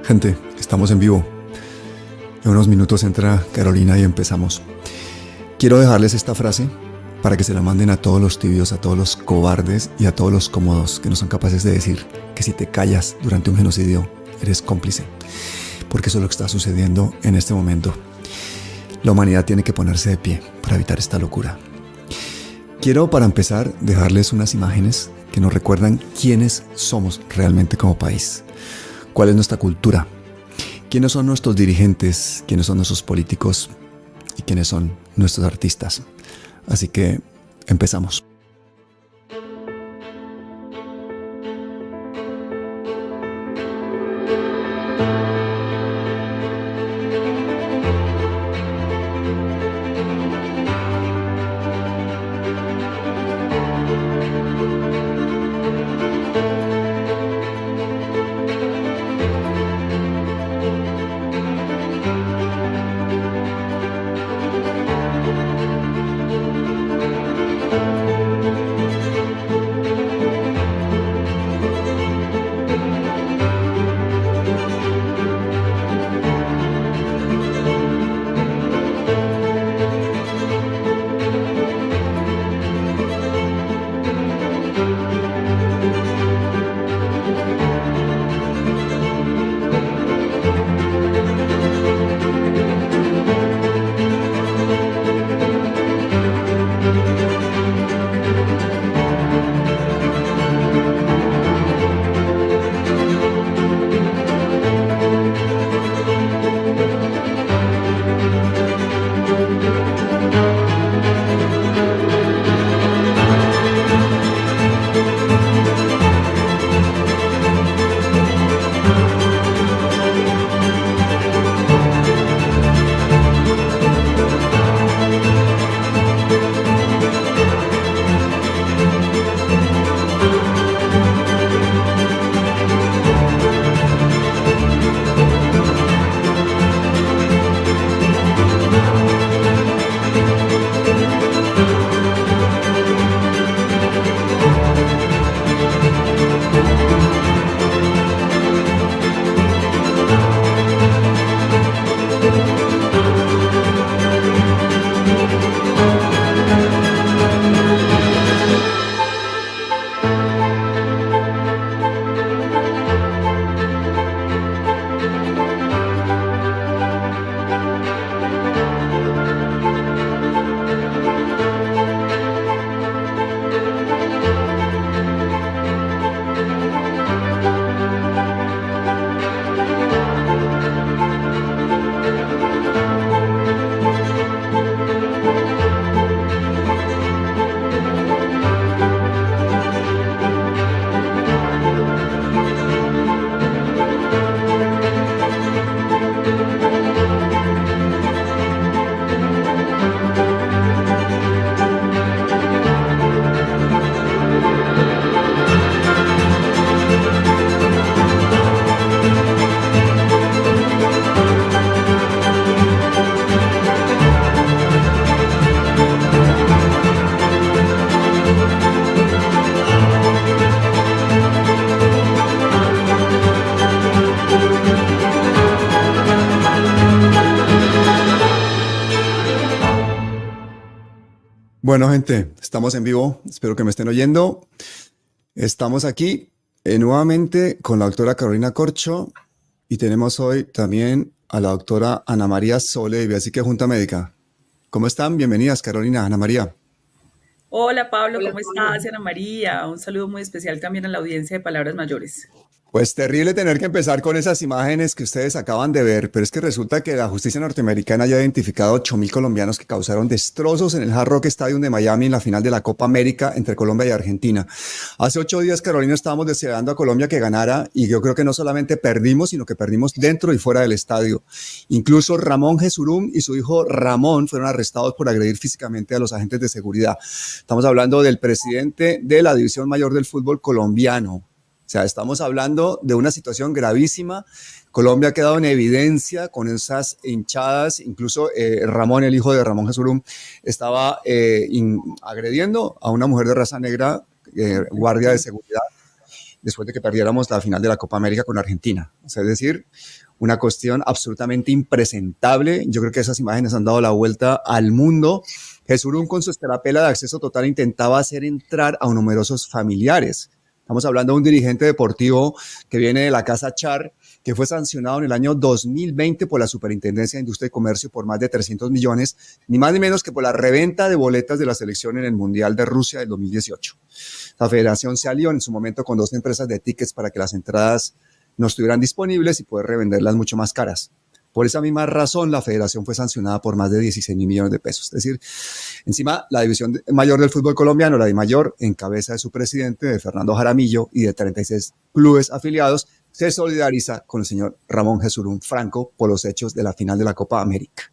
Gente, estamos en vivo. En unos minutos entra Carolina y empezamos. Quiero dejarles esta frase para que se la manden a todos los tibios, a todos los cobardes y a todos los cómodos que no son capaces de decir que si te callas durante un genocidio, eres cómplice. Porque eso es lo que está sucediendo en este momento. La humanidad tiene que ponerse de pie para evitar esta locura. Quiero, para empezar, dejarles unas imágenes que nos recuerdan quiénes somos realmente como país. ¿Cuál es nuestra cultura? ¿Quiénes son nuestros dirigentes? ¿Quiénes son nuestros políticos? ¿Y quiénes son nuestros artistas? Así que empezamos. Bueno, gente, estamos en vivo. Espero que me estén oyendo. Estamos aquí nuevamente con la doctora Carolina Corcho y tenemos hoy también a la doctora Ana María Sole, así que Junta Médica. ¿Cómo están? Bienvenidas, Carolina, Ana María. Hola Pablo, ¿cómo estás? Ana María, un saludo muy especial también a la audiencia de Palabras Mayores. Pues terrible tener que empezar con esas imágenes que ustedes acaban de ver, pero es que resulta que la justicia norteamericana ya ha identificado 8.000 colombianos que causaron destrozos en el Hard Rock Stadium de Miami en la final de la Copa América entre Colombia y Argentina. Hace 8 días, Carolina, estábamos deseando a Colombia que ganara y yo creo que no solamente perdimos, sino que perdimos dentro y fuera del estadio. Incluso Ramón Jesurún y su hijo Ramón fueron arrestados por agredir físicamente a los agentes de seguridad. Estamos hablando del presidente de la División Mayor del Fútbol colombiano. O sea, estamos hablando de una situación gravísima. Colombia ha quedado en evidencia con esas hinchadas. Incluso Ramón, el hijo de Ramón Jesurún, estaba agrediendo a una mujer de raza negra, guardia de seguridad. después de que perdiéramos la final de la Copa América con Argentina. O sea, es decir, una cuestión absolutamente impresentable. Yo creo que esas imágenes han dado la vuelta al mundo. Jesurún, con su escarapela de acceso total, intentaba hacer entrar a numerosos familiares. Estamos hablando de un dirigente deportivo que viene de la Casa Char, que fue sancionado en el año 2020 por la Superintendencia de Industria y Comercio por más de 300 millones, ni más ni menos que por la reventa de boletas de la selección en el Mundial de Rusia del 2018. La federación se alió en su momento con 2 empresas de tickets para que las entradas no estuvieran disponibles y poder revenderlas mucho más caras. Por esa misma razón, la federación fue sancionada por más de 16 mil millones de pesos. Es decir, encima, la división mayor del fútbol colombiano, la DIMAYOR, en cabeza de su presidente, de Fernando Jaramillo, y de 36 clubes afiliados, se solidariza con el señor Ramón Jesurún Franco por los hechos de la final de la Copa América.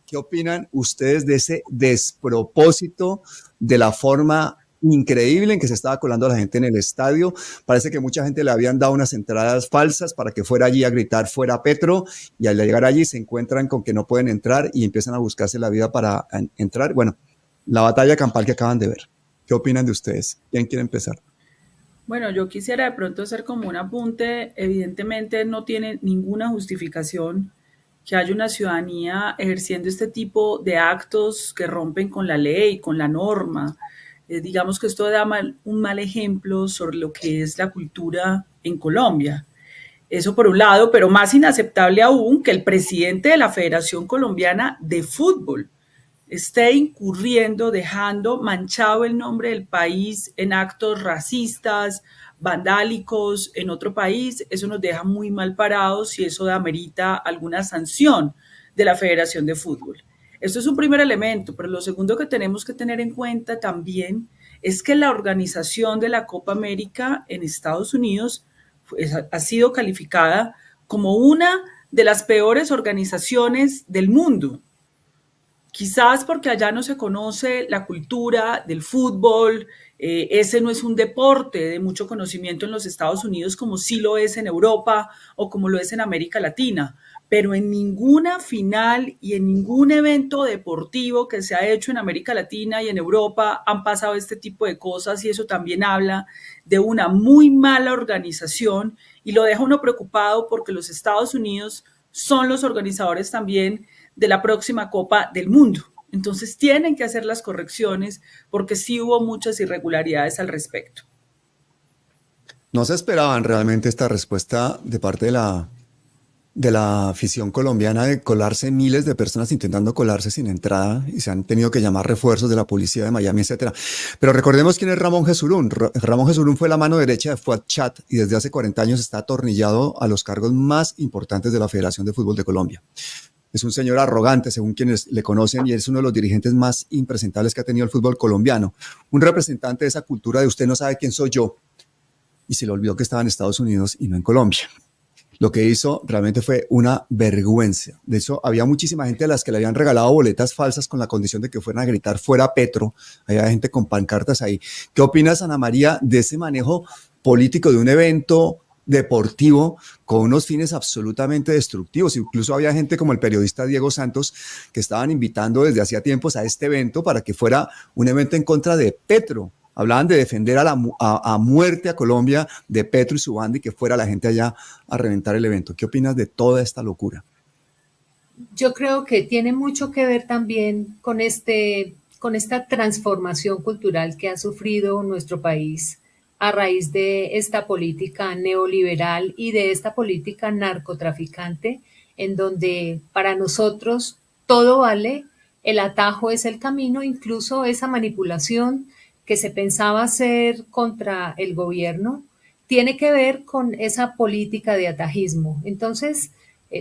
¿Qué opinan ustedes de ese despropósito, de la forma increíble en que se estaba colando a la gente en el estadio? Parece que mucha gente le habían dado unas entradas falsas para que fuera allí a gritar fuera Petro, y al llegar allí se encuentran con que no pueden entrar y empiezan a buscarse la vida para entrar. Bueno, la batalla campal que acaban de ver. ¿Qué opinan de ustedes? ¿Quién quiere empezar? Bueno, yo quisiera de pronto hacer como un apunte. Evidentemente no tiene ninguna justificación que haya una ciudadanía ejerciendo este tipo de actos que rompen con la ley, con la norma. Digamos que esto da un mal ejemplo sobre lo que es la cultura en Colombia. Eso por un lado, pero más inaceptable aún que el presidente de la Federación Colombiana de Fútbol esté incurriendo, dejando manchado el nombre del país en actos racistas, vandálicos en otro país. Eso nos deja muy mal parados y eso amerita alguna sanción de la Federación de Fútbol. Esto es un primer elemento, pero lo segundo que tenemos que tener en cuenta también es que la organización de la Copa América en Estados Unidos ha sido calificada como una de las peores organizaciones del mundo. Quizás porque allá no se conoce la cultura del fútbol, ese no es un deporte de mucho conocimiento en los Estados Unidos como sí lo es en Europa o como lo es en América Latina, pero en ninguna final y en ningún evento deportivo que se ha hecho en América Latina y en Europa han pasado este tipo de cosas, y eso también habla de una muy mala organización y lo deja uno preocupado porque los Estados Unidos son los organizadores también de la próxima Copa del Mundo. Entonces tienen que hacer las correcciones porque sí hubo muchas irregularidades al respecto. No se esperaban realmente esta respuesta de parte de la afición colombiana, de colarse miles de personas intentando colarse sin entrada, y se han tenido que llamar refuerzos de la policía de Miami, etcétera. Pero recordemos quién es Ramón Jesurún. Ramón Jesurún fue la mano derecha de Fuad Chat y desde hace 40 años está atornillado a los cargos más importantes de la Federación de Fútbol de Colombia. Es un señor arrogante, según quienes le conocen, y es uno de los dirigentes más impresentables que ha tenido el fútbol colombiano. Un representante de esa cultura de usted no sabe quién soy yo, y se le olvidó que estaba en Estados Unidos y no en Colombia. Lo que hizo realmente fue una vergüenza. De hecho, había muchísima gente a las que le habían regalado boletas falsas con la condición de que fueran a gritar fuera Petro. Había gente con pancartas ahí. ¿Qué opinas, Ana María, de ese manejo político de un evento deportivo con unos fines absolutamente destructivos? Incluso había gente como el periodista Diego Santos que estaban invitando desde hacía tiempos a este evento para que fuera un evento en contra de Petro. Hablaban de defender a muerte a Colombia de Petro y su banda, y que fuera la gente allá a reventar el evento. ¿Qué opinas de toda esta locura? Yo creo que tiene mucho que ver también con esta transformación cultural que ha sufrido nuestro país a raíz de esta política neoliberal y de esta política narcotraficante, en donde para nosotros todo vale, el atajo es el camino, incluso esa manipulación que se pensaba hacer contra el gobierno tiene que ver con esa política de atajismo. Entonces,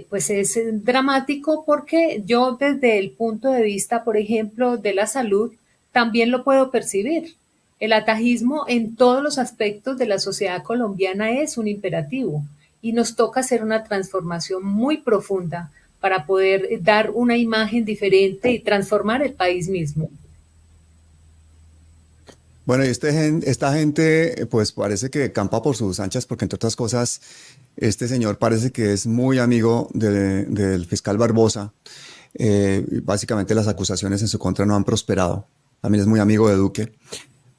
pues es dramático porque yo desde el punto de vista, por ejemplo, de la salud, también lo puedo percibir. El atajismo en todos los aspectos de la sociedad colombiana es un imperativo y nos toca hacer una transformación muy profunda para poder dar una imagen diferente y transformar el país mismo. Bueno, y esta gente, pues parece que campa por sus anchas, porque entre otras cosas, este señor parece que es muy amigo del fiscal Barbosa. Básicamente las acusaciones en su contra no han prosperado. También es muy amigo de Duque.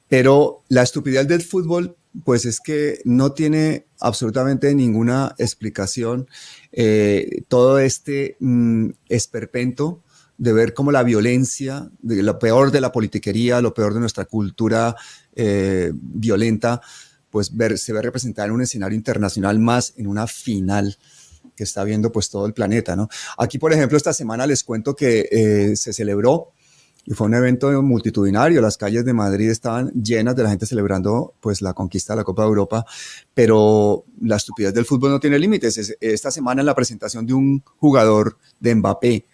Pero la estupidez del fútbol pues es que no tiene absolutamente ninguna explicación todo este esperpento de ver cómo la violencia, de lo peor de la politiquería, lo peor de nuestra cultura violenta, pues se ve representada en un escenario internacional más en una final que está viendo pues todo el planeta, ¿no? Aquí, por ejemplo, esta semana les cuento que se celebró y fue un evento multitudinario. Las calles de Madrid estaban llenas de la gente celebrando pues la conquista de la Copa de Europa, pero la estupidez del fútbol no tiene límites. Esta semana en la presentación de un jugador de Mbappé,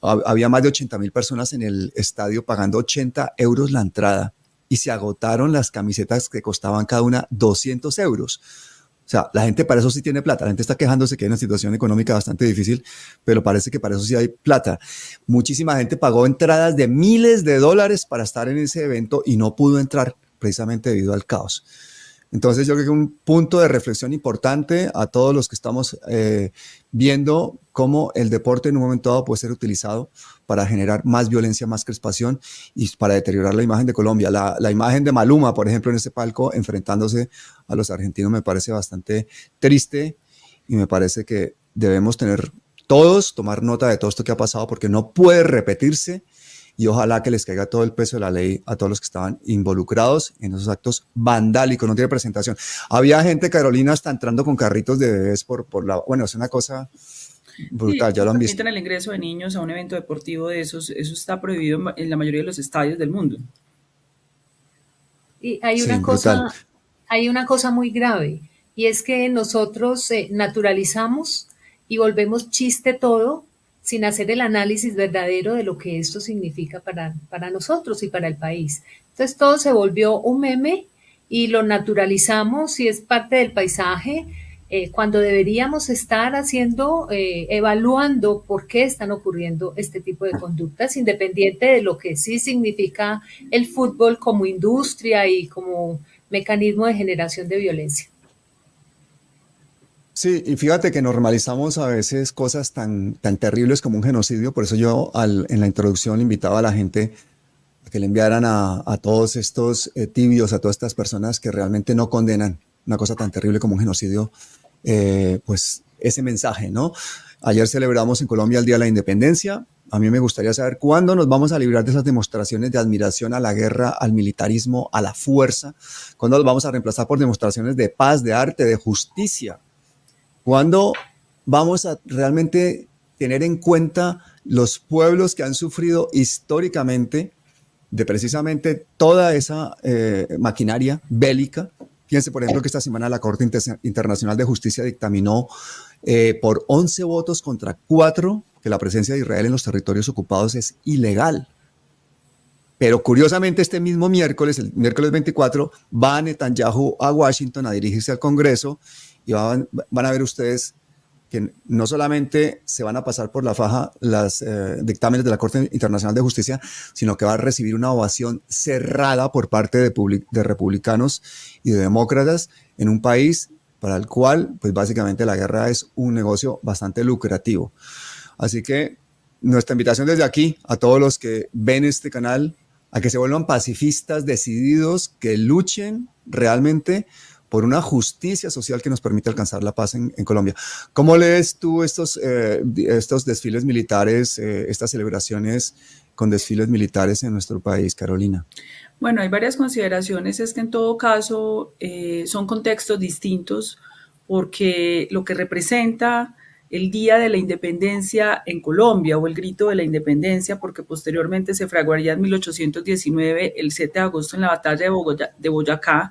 había más de 80,000 personas en el estadio pagando 80 euros la entrada y se agotaron las camisetas que costaban cada una 200 euros. O sea, la gente para eso sí tiene plata. La gente está quejándose que hay una situación económica bastante difícil, pero parece que para eso sí hay plata. Muchísima gente pagó entradas de miles de dólares para estar en ese evento y no pudo entrar precisamente debido al caos. Entonces yo creo que un punto de reflexión importante a todos los que estamos viendo cómo el deporte en un momento dado puede ser utilizado para generar más violencia, más crispación y para deteriorar la imagen de Colombia. La imagen de Maluma, por ejemplo, en ese palco enfrentándose a los argentinos me parece bastante triste y me parece que debemos tomar nota de todo esto que ha pasado porque no puede repetirse y ojalá que les caiga todo el peso de la ley a todos los que estaban involucrados en esos actos vandálicos, no tiene presentación. Había gente, Carolina, hasta entrando con carritos de bebés por la... Bueno, es una cosa brutal, Sí, ya no lo han visto. permiten el ingreso de niños a un evento deportivo de esos, eso está prohibido en la mayoría de los estadios del mundo. Y Sí, brutal. hay una cosa muy grave, y es que nosotros naturalizamos y volvemos chiste todo sin hacer el análisis verdadero de lo que esto significa para nosotros y para el país. Entonces todo se volvió un meme y lo naturalizamos y es parte del paisaje, cuando deberíamos estar haciendo, evaluando por qué están ocurriendo este tipo de conductas, independiente de lo que sí significa el fútbol como industria y como mecanismo de generación de violencia. Sí, y fíjate que normalizamos a veces cosas tan terribles como un genocidio, por eso yo en la introducción invitaba a la gente a que le enviaran a todos estos tibios, a todas estas personas que realmente no condenan una cosa tan terrible como un genocidio, pues ese mensaje, ¿no? Ayer celebramos en Colombia el Día de la Independencia. A mí me gustaría saber cuándo nos vamos a librar de esas demostraciones de admiración a la guerra, al militarismo, a la fuerza, cuándo los vamos a reemplazar por demostraciones de paz, de arte, de justicia. ¿Cuándo vamos a realmente tener en cuenta los pueblos que han sufrido históricamente de precisamente toda esa maquinaria bélica? Fíjense, por ejemplo, que esta semana la Corte Internacional de Justicia dictaminó por 11 votos contra 4 que la presencia de Israel en los territorios ocupados es ilegal. Pero curiosamente este mismo miércoles, el miércoles 24, va Netanyahu a Washington a dirigirse al Congreso y van a ver ustedes que no solamente se van a pasar por la faja los dictámenes de la Corte Internacional de Justicia, sino que va a recibir una ovación cerrada por parte de republicanos y de demócratas en un país para el cual, pues básicamente la guerra es un negocio bastante lucrativo. Así que nuestra invitación desde aquí a todos los que ven este canal, a que se vuelvan pacifistas decididos, que luchen realmente por una justicia social que nos permita alcanzar la paz en Colombia. ¿Cómo lees tú estos desfiles militares, estas celebraciones con desfiles militares en nuestro país, Carolina? Bueno, hay varias consideraciones, es que en todo caso son contextos distintos porque lo que representa el Día de la Independencia en Colombia o el Grito de la Independencia, porque posteriormente se fraguaría en 1819, el 7 de agosto en la batalla de Boyacá,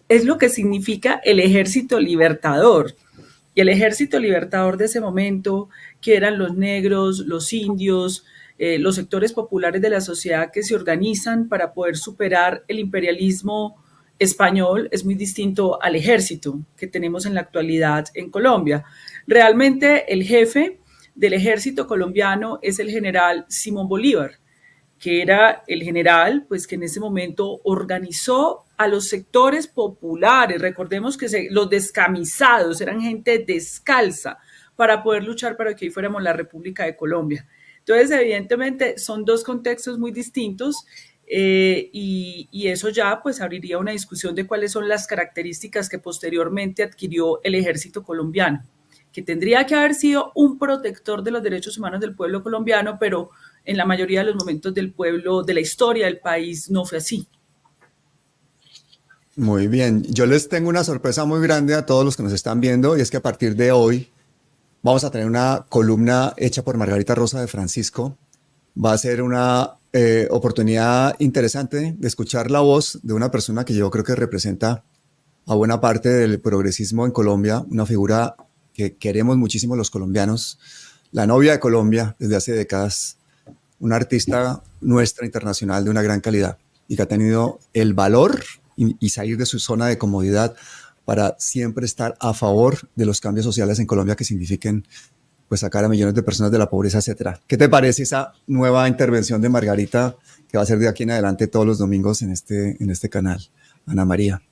es lo que significa el ejército libertador. Y el ejército libertador de ese momento, que eran los negros, los indios, los sectores populares de la sociedad que se organizan para poder superar el imperialismo español, es muy distinto al ejército que tenemos en la actualidad en Colombia. Realmente el jefe del ejército colombiano es el general Simón Bolívar, que era el general, pues que en ese momento organizó a los sectores populares. Recordemos que los descamisados eran gente descalza para poder luchar para que hoy fuéramos la República de Colombia. Entonces, evidentemente, son dos contextos muy distintos. y eso ya pues abriría una discusión de cuáles son las características que posteriormente adquirió el ejército colombiano, que tendría que haber sido un protector de los derechos humanos del pueblo colombiano, pero en la mayoría de los momentos del pueblo, de la historia del país, no fue así. Muy bien, yo les tengo una sorpresa muy grande a todos los que nos están viendo y es que a partir de hoy vamos a tener una columna hecha por Margarita Rosa de Francisco. Va a ser una oportunidad interesante de escuchar la voz de una persona que yo creo que representa a buena parte del progresismo en Colombia, una figura que queremos muchísimo los colombianos, la novia de Colombia desde hace décadas, una artista nuestra internacional de una gran calidad y que ha tenido el valor y salir de su zona de comodidad para siempre estar a favor de los cambios sociales en Colombia que signifiquen pues sacar a millones de personas de la pobreza, etcétera. ¿Qué te parece esa nueva intervención de Margarita que va a ser de aquí en adelante todos los domingos en este canal? Ana María.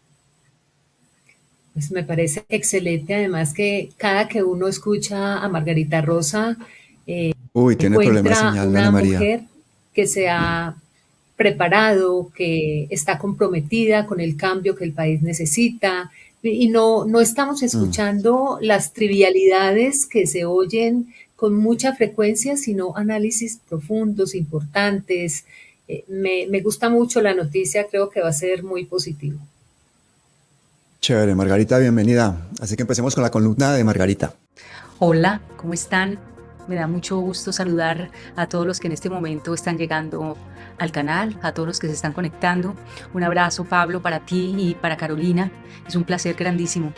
Pues me parece excelente, además que cada que uno escucha a Margarita Rosa, Uy, tiene problema de encuentra señal, Ana una María. mujer que se ha preparado, que está comprometida con el cambio que el país necesita, y no estamos Mm. escuchando las trivialidades que se oyen con mucha frecuencia, sino análisis profundos, importantes. Me gusta mucho la noticia, creo que va a ser muy positivo. Chévere, Margarita, bienvenida. Así que empecemos con la columna de Margarita. Hola, ¿cómo están? Me da mucho gusto saludar a todos los que en este momento están llegando al canal, a todos los que se están conectando. Un abrazo, Pablo, para ti y para Carolina. Es un placer grandísimo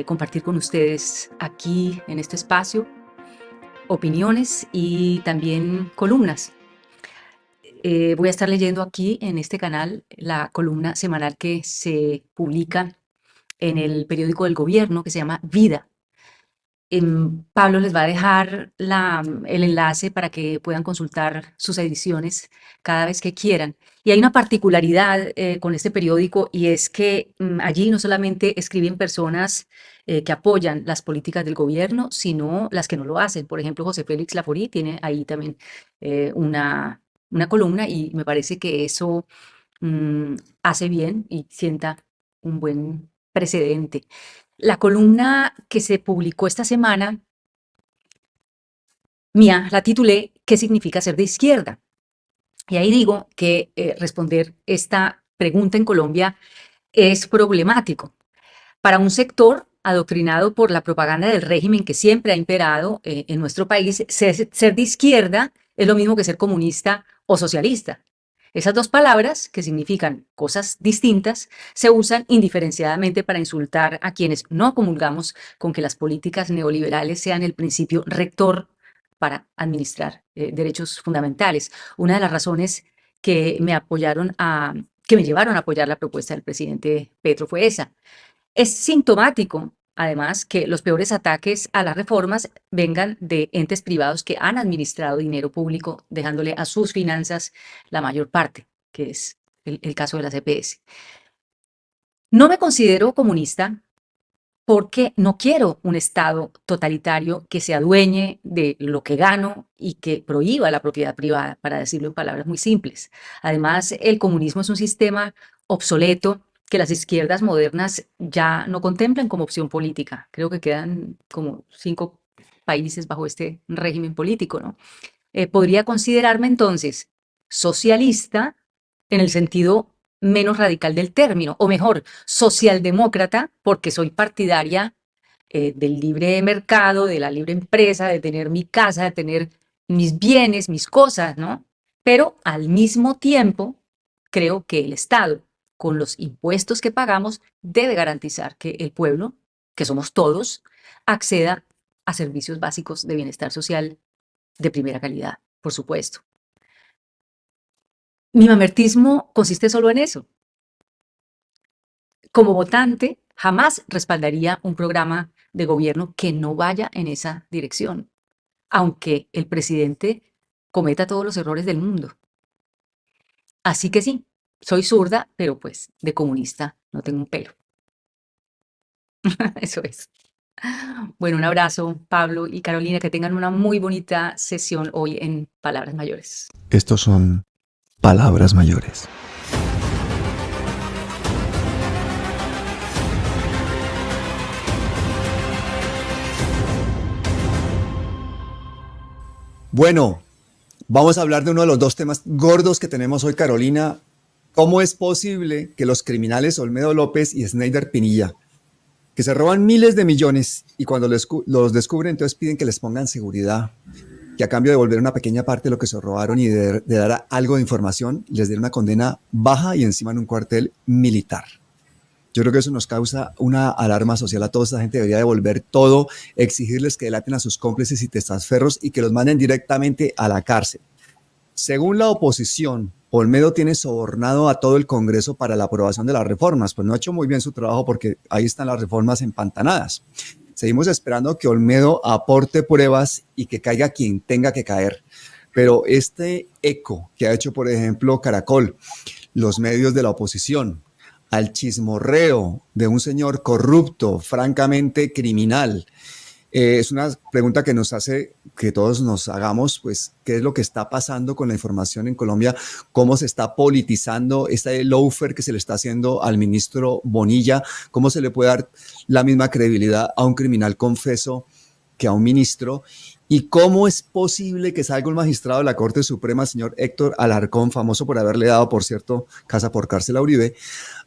compartir con ustedes aquí en este espacio opiniones y también columnas. Voy a estar leyendo aquí en este canal la columna semanal que se publica en el periódico del gobierno que se llama Vida. Pablo les va a dejar el enlace para que puedan consultar sus ediciones cada vez que quieran. Y hay una particularidad con este periódico y es que allí no solamente escriben personas que apoyan las políticas del gobierno, sino las que no lo hacen. Por ejemplo, José Félix Laforí tiene ahí también una columna y me parece que eso hace bien y sienta un buen precedente. La columna que se publicó esta semana, mía, la titulé ¿Qué significa ser de izquierda? Y ahí digo que responder esta pregunta en Colombia es problemático. Para un sector adoctrinado por la propaganda del régimen que siempre ha imperado en nuestro país, ser de izquierda es lo mismo que ser comunista o socialista. Esas dos palabras, que significan cosas distintas, se usan indiferenciadamente para insultar a quienes no comulgamos con que las políticas neoliberales sean el principio rector para administrar derechos fundamentales. Una de las razones que que me llevaron a apoyar la propuesta del presidente Petro fue esa. Es sintomático, además, que los peores ataques a las reformas vengan de entes privados que han administrado dinero público, dejándole a sus finanzas la mayor parte, que es el caso de las EPS. No me considero comunista porque no quiero un Estado totalitario que se adueñe de lo que gano y que prohíba la propiedad privada, para decirlo en palabras muy simples. Además, el comunismo es un sistema obsoleto que las izquierdas modernas ya no contemplan como opción política. Creo que quedan como 5 países bajo este régimen político, ¿no? Podría considerarme entonces socialista en el sentido menos radical del término, o mejor, socialdemócrata, porque soy partidaria del libre mercado, de la libre empresa, de tener mi casa, de tener mis bienes, mis cosas, ¿no? Pero al mismo tiempo, creo que el Estado, con los impuestos que pagamos, debe garantizar que el pueblo, que somos todos, acceda a servicios básicos de bienestar social de primera calidad, por supuesto. Mi mamertismo consiste solo en eso. Como votante, jamás respaldaría un programa de gobierno que no vaya en esa dirección, aunque el presidente cometa todos los errores del mundo. Así que sí, soy zurda, pero pues de comunista no tengo un pelo. Eso es. Bueno, un abrazo, Pablo y Carolina, que tengan una muy bonita sesión hoy en Palabras Mayores. Estos son Palabras mayores. Bueno, vamos a hablar de uno de los dos temas gordos que tenemos hoy, Carolina. ¿Cómo es posible que los criminales Olmedo López y Snyder Pinilla, que se roban miles de millones y cuando los descubren, entonces piden que les pongan seguridad, que a cambio de devolver una pequeña parte de lo que se robaron y de dar algo de información, les den una condena baja y encima en un cuartel militar? Yo creo que eso nos causa una alarma social a toda esta gente. Debería devolver todo, exigirles que delaten a sus cómplices y testaferros y que los manden directamente a la cárcel. Según la oposición, Olmedo tiene sobornado a todo el Congreso para la aprobación de las reformas. Pues no ha hecho muy bien su trabajo porque ahí están las reformas empantanadas. Seguimos esperando que Olmedo aporte pruebas y que caiga quien tenga que caer. Pero este eco que ha hecho, por ejemplo, Caracol, los medios de la oposición, al chismorreo de un señor corrupto, francamente criminal, es una pregunta que nos hace que todos nos hagamos, pues, ¿qué es lo que está pasando con la información en Colombia? ¿Cómo se está politizando este lawfare que se le está haciendo al ministro Bonilla? ¿Cómo se le puede dar la misma credibilidad a un criminal confeso que a un ministro? ¿Y cómo es posible que salga un magistrado de la Corte Suprema, señor Héctor Alarcón, famoso por haberle dado, por cierto, casa por cárcel a Uribe,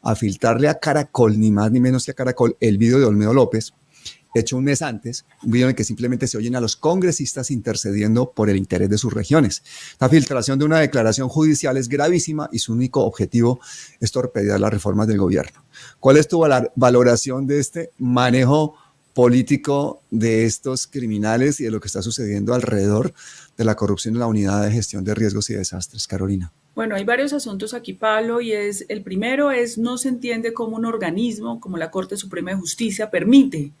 a filtrarle a Caracol, ni más ni menos que a Caracol, el video de Olmedo López, hecho un mes antes, un video en el que simplemente se oyen a los congresistas intercediendo por el interés de sus regiones? La filtración de una declaración judicial es gravísima y su único objetivo es torpedear las reformas del gobierno. ¿Cuál es tu valoración de este manejo político de estos criminales y de lo que está sucediendo alrededor de la corrupción en la unidad de gestión de riesgos y desastres, Carolina? Bueno, hay varios asuntos aquí, Pablo, y el primero es no se entiende cómo un organismo como la Corte Suprema de Justicia permite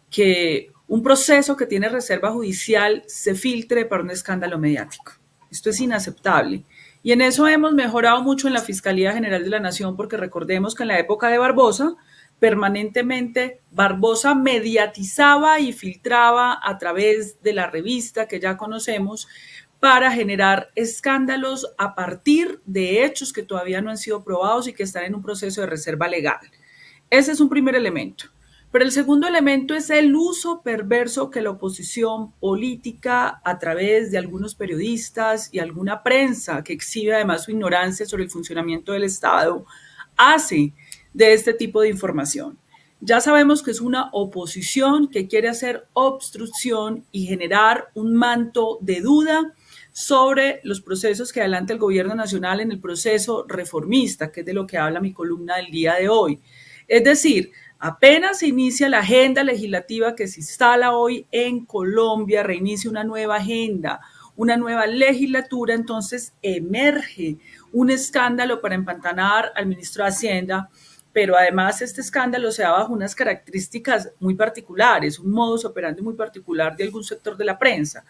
que un proceso que tiene reserva judicial se filtre para un escándalo mediático. Esto es inaceptable. Y en eso hemos mejorado mucho en la Fiscalía General de la Nación, porque recordemos que en la época de Barbosa, permanentemente Barbosa mediatizaba y filtraba a través de la revista que ya conocemos para generar escándalos a partir de hechos que todavía no han sido probados y que están en un proceso de reserva legal. Ese es un primer elemento. Pero el segundo elemento es el uso perverso que la oposición política, a través de algunos periodistas y alguna prensa que exhibe además su ignorancia sobre el funcionamiento del Estado, hace de este tipo de información. Ya sabemos que es una oposición que quiere hacer obstrucción y generar un manto de duda sobre los procesos que adelanta el gobierno nacional en el proceso reformista, que es de lo que habla mi columna del día de hoy. Es decir, apenas se inicia la agenda legislativa que se instala hoy en Colombia, reinicia una nueva agenda, una nueva legislatura, entonces emerge un escándalo para empantanar al ministro de Hacienda, pero además este escándalo se da bajo unas características muy particulares, un modus operandi muy particular de algún sector de la prensa.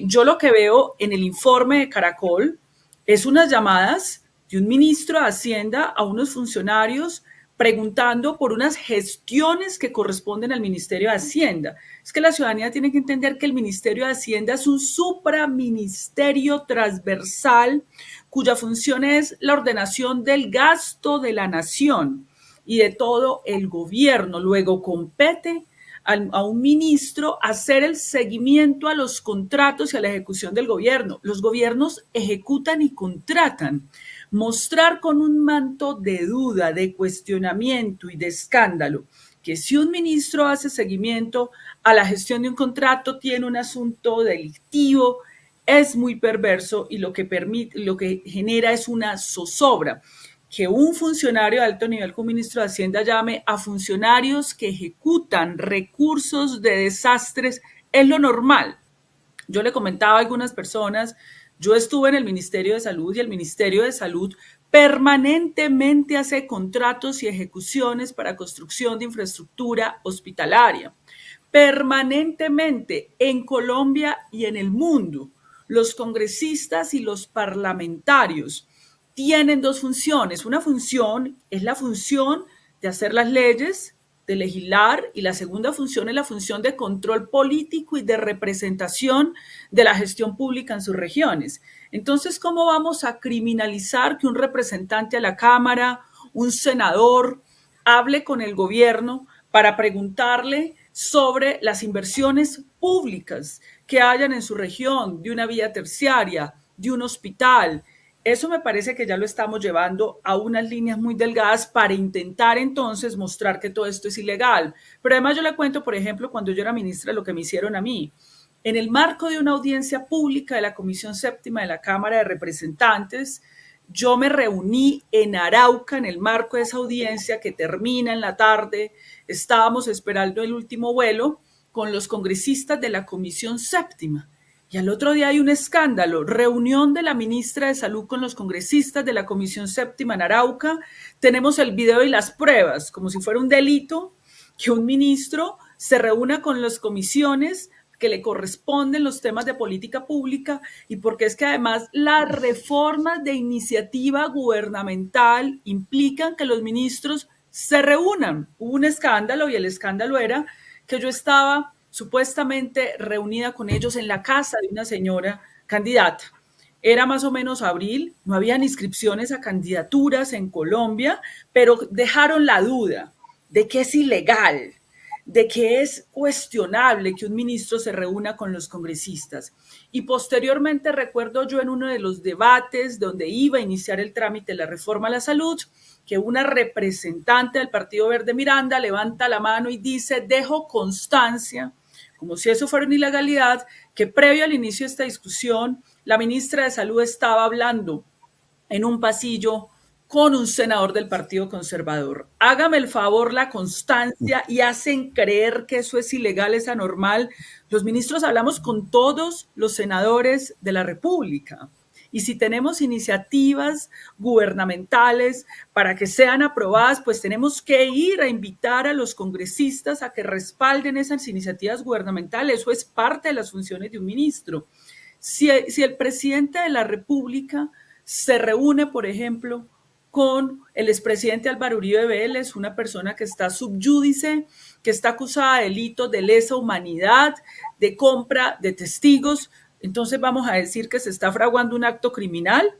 Yo lo que veo en el informe de Caracol es unas llamadas de un ministro de Hacienda a unos funcionarios preguntando por unas gestiones que corresponden al Ministerio de Hacienda. Es que la ciudadanía tiene que entender que el Ministerio de Hacienda es un supraministerio transversal cuya función es la ordenación del gasto de la nación y de todo el gobierno. Luego compete a un ministro hacer el seguimiento a los contratos y a la ejecución del gobierno. Los gobiernos ejecutan y contratan. Mostrar con un manto de duda, de cuestionamiento y de escándalo que si un ministro hace seguimiento a la gestión de un contrato tiene un asunto delictivo, es muy perverso y lo que genera es una zozobra. Que un funcionario de alto nivel como ministro de Hacienda llame a funcionarios que ejecutan recursos de desastres es lo normal. Yo le comentaba a algunas personas, yo estuve en el Ministerio de Salud y el Ministerio de Salud permanentemente hace contratos y ejecuciones para construcción de infraestructura hospitalaria. Permanentemente en Colombia y en el mundo, los congresistas y los parlamentarios tienen dos funciones. Una función es la función de hacer las leyes, de legislar y la segunda función es la función de control político y de representación de la gestión pública en sus regiones. Entonces, ¿cómo vamos a criminalizar que un representante a la Cámara, un senador, hable con el gobierno para preguntarle sobre las inversiones públicas que hayan en su región, de una vía terciaria, de un hospital? Eso me parece que ya lo estamos llevando a unas líneas muy delgadas para intentar entonces mostrar que todo esto es ilegal. Pero además yo le cuento, por ejemplo, cuando yo era ministra, lo que me hicieron a mí. En el marco de una audiencia pública de la Comisión Séptima de la Cámara de Representantes, yo me reuní en Arauca en el marco de esa audiencia que termina en la tarde. Estábamos esperando el último vuelo con los congresistas de la Comisión Séptima. Y al otro día hay un escándalo, reunión de la ministra de Salud con los congresistas de la Comisión Séptima en Arauca. Tenemos el video y las pruebas, como si fuera un delito que un ministro se reúna con las comisiones que le corresponden los temas de política pública, y porque es que además las reformas de iniciativa gubernamental implican que los ministros se reúnan. Hubo un escándalo y el escándalo era que yo estaba supuestamente reunida con ellos en la casa de una señora candidata. Era más o menos abril, no habían inscripciones a candidaturas en Colombia, pero dejaron la duda de que es ilegal, de que es cuestionable que un ministro se reúna con los congresistas. Y posteriormente recuerdo yo en uno de los debates donde iba a iniciar el trámite de la reforma a la salud, que una representante del Partido Verde Miranda levanta la mano y dice: dejo constancia, como si eso fuera una ilegalidad, que previo al inicio de esta discusión, la ministra de Salud estaba hablando en un pasillo con un senador del Partido Conservador. Hágame el favor, la constancia, y hacen creer que eso es ilegal, es anormal. Los ministros hablamos con todos los senadores de la República. Y si tenemos iniciativas gubernamentales para que sean aprobadas, pues tenemos que ir a invitar a los congresistas a que respalden esas iniciativas gubernamentales. Eso es parte de las funciones de un ministro. Si el presidente de la República se reúne, por ejemplo, con el expresidente Álvaro Uribe Vélez, una persona que está sub judice, que está acusada de delitos de lesa humanidad, de compra de testigos, entonces vamos a decir que se está fraguando un acto criminal.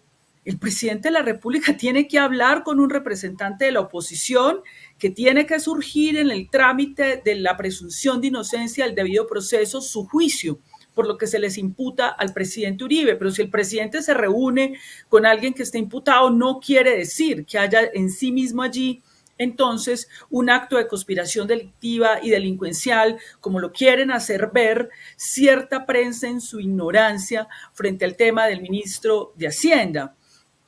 El presidente de la República tiene que hablar con un representante de la oposición, que tiene que surgir en el trámite de la presunción de inocencia, el debido proceso, su juicio, por lo que se les imputa al presidente Uribe. Pero si el presidente se reúne con alguien que esté imputado, no quiere decir que haya en sí mismo allí entonces un acto de conspiración delictiva y delincuencial, como lo quieren hacer ver cierta prensa en su ignorancia frente al tema del ministro de Hacienda.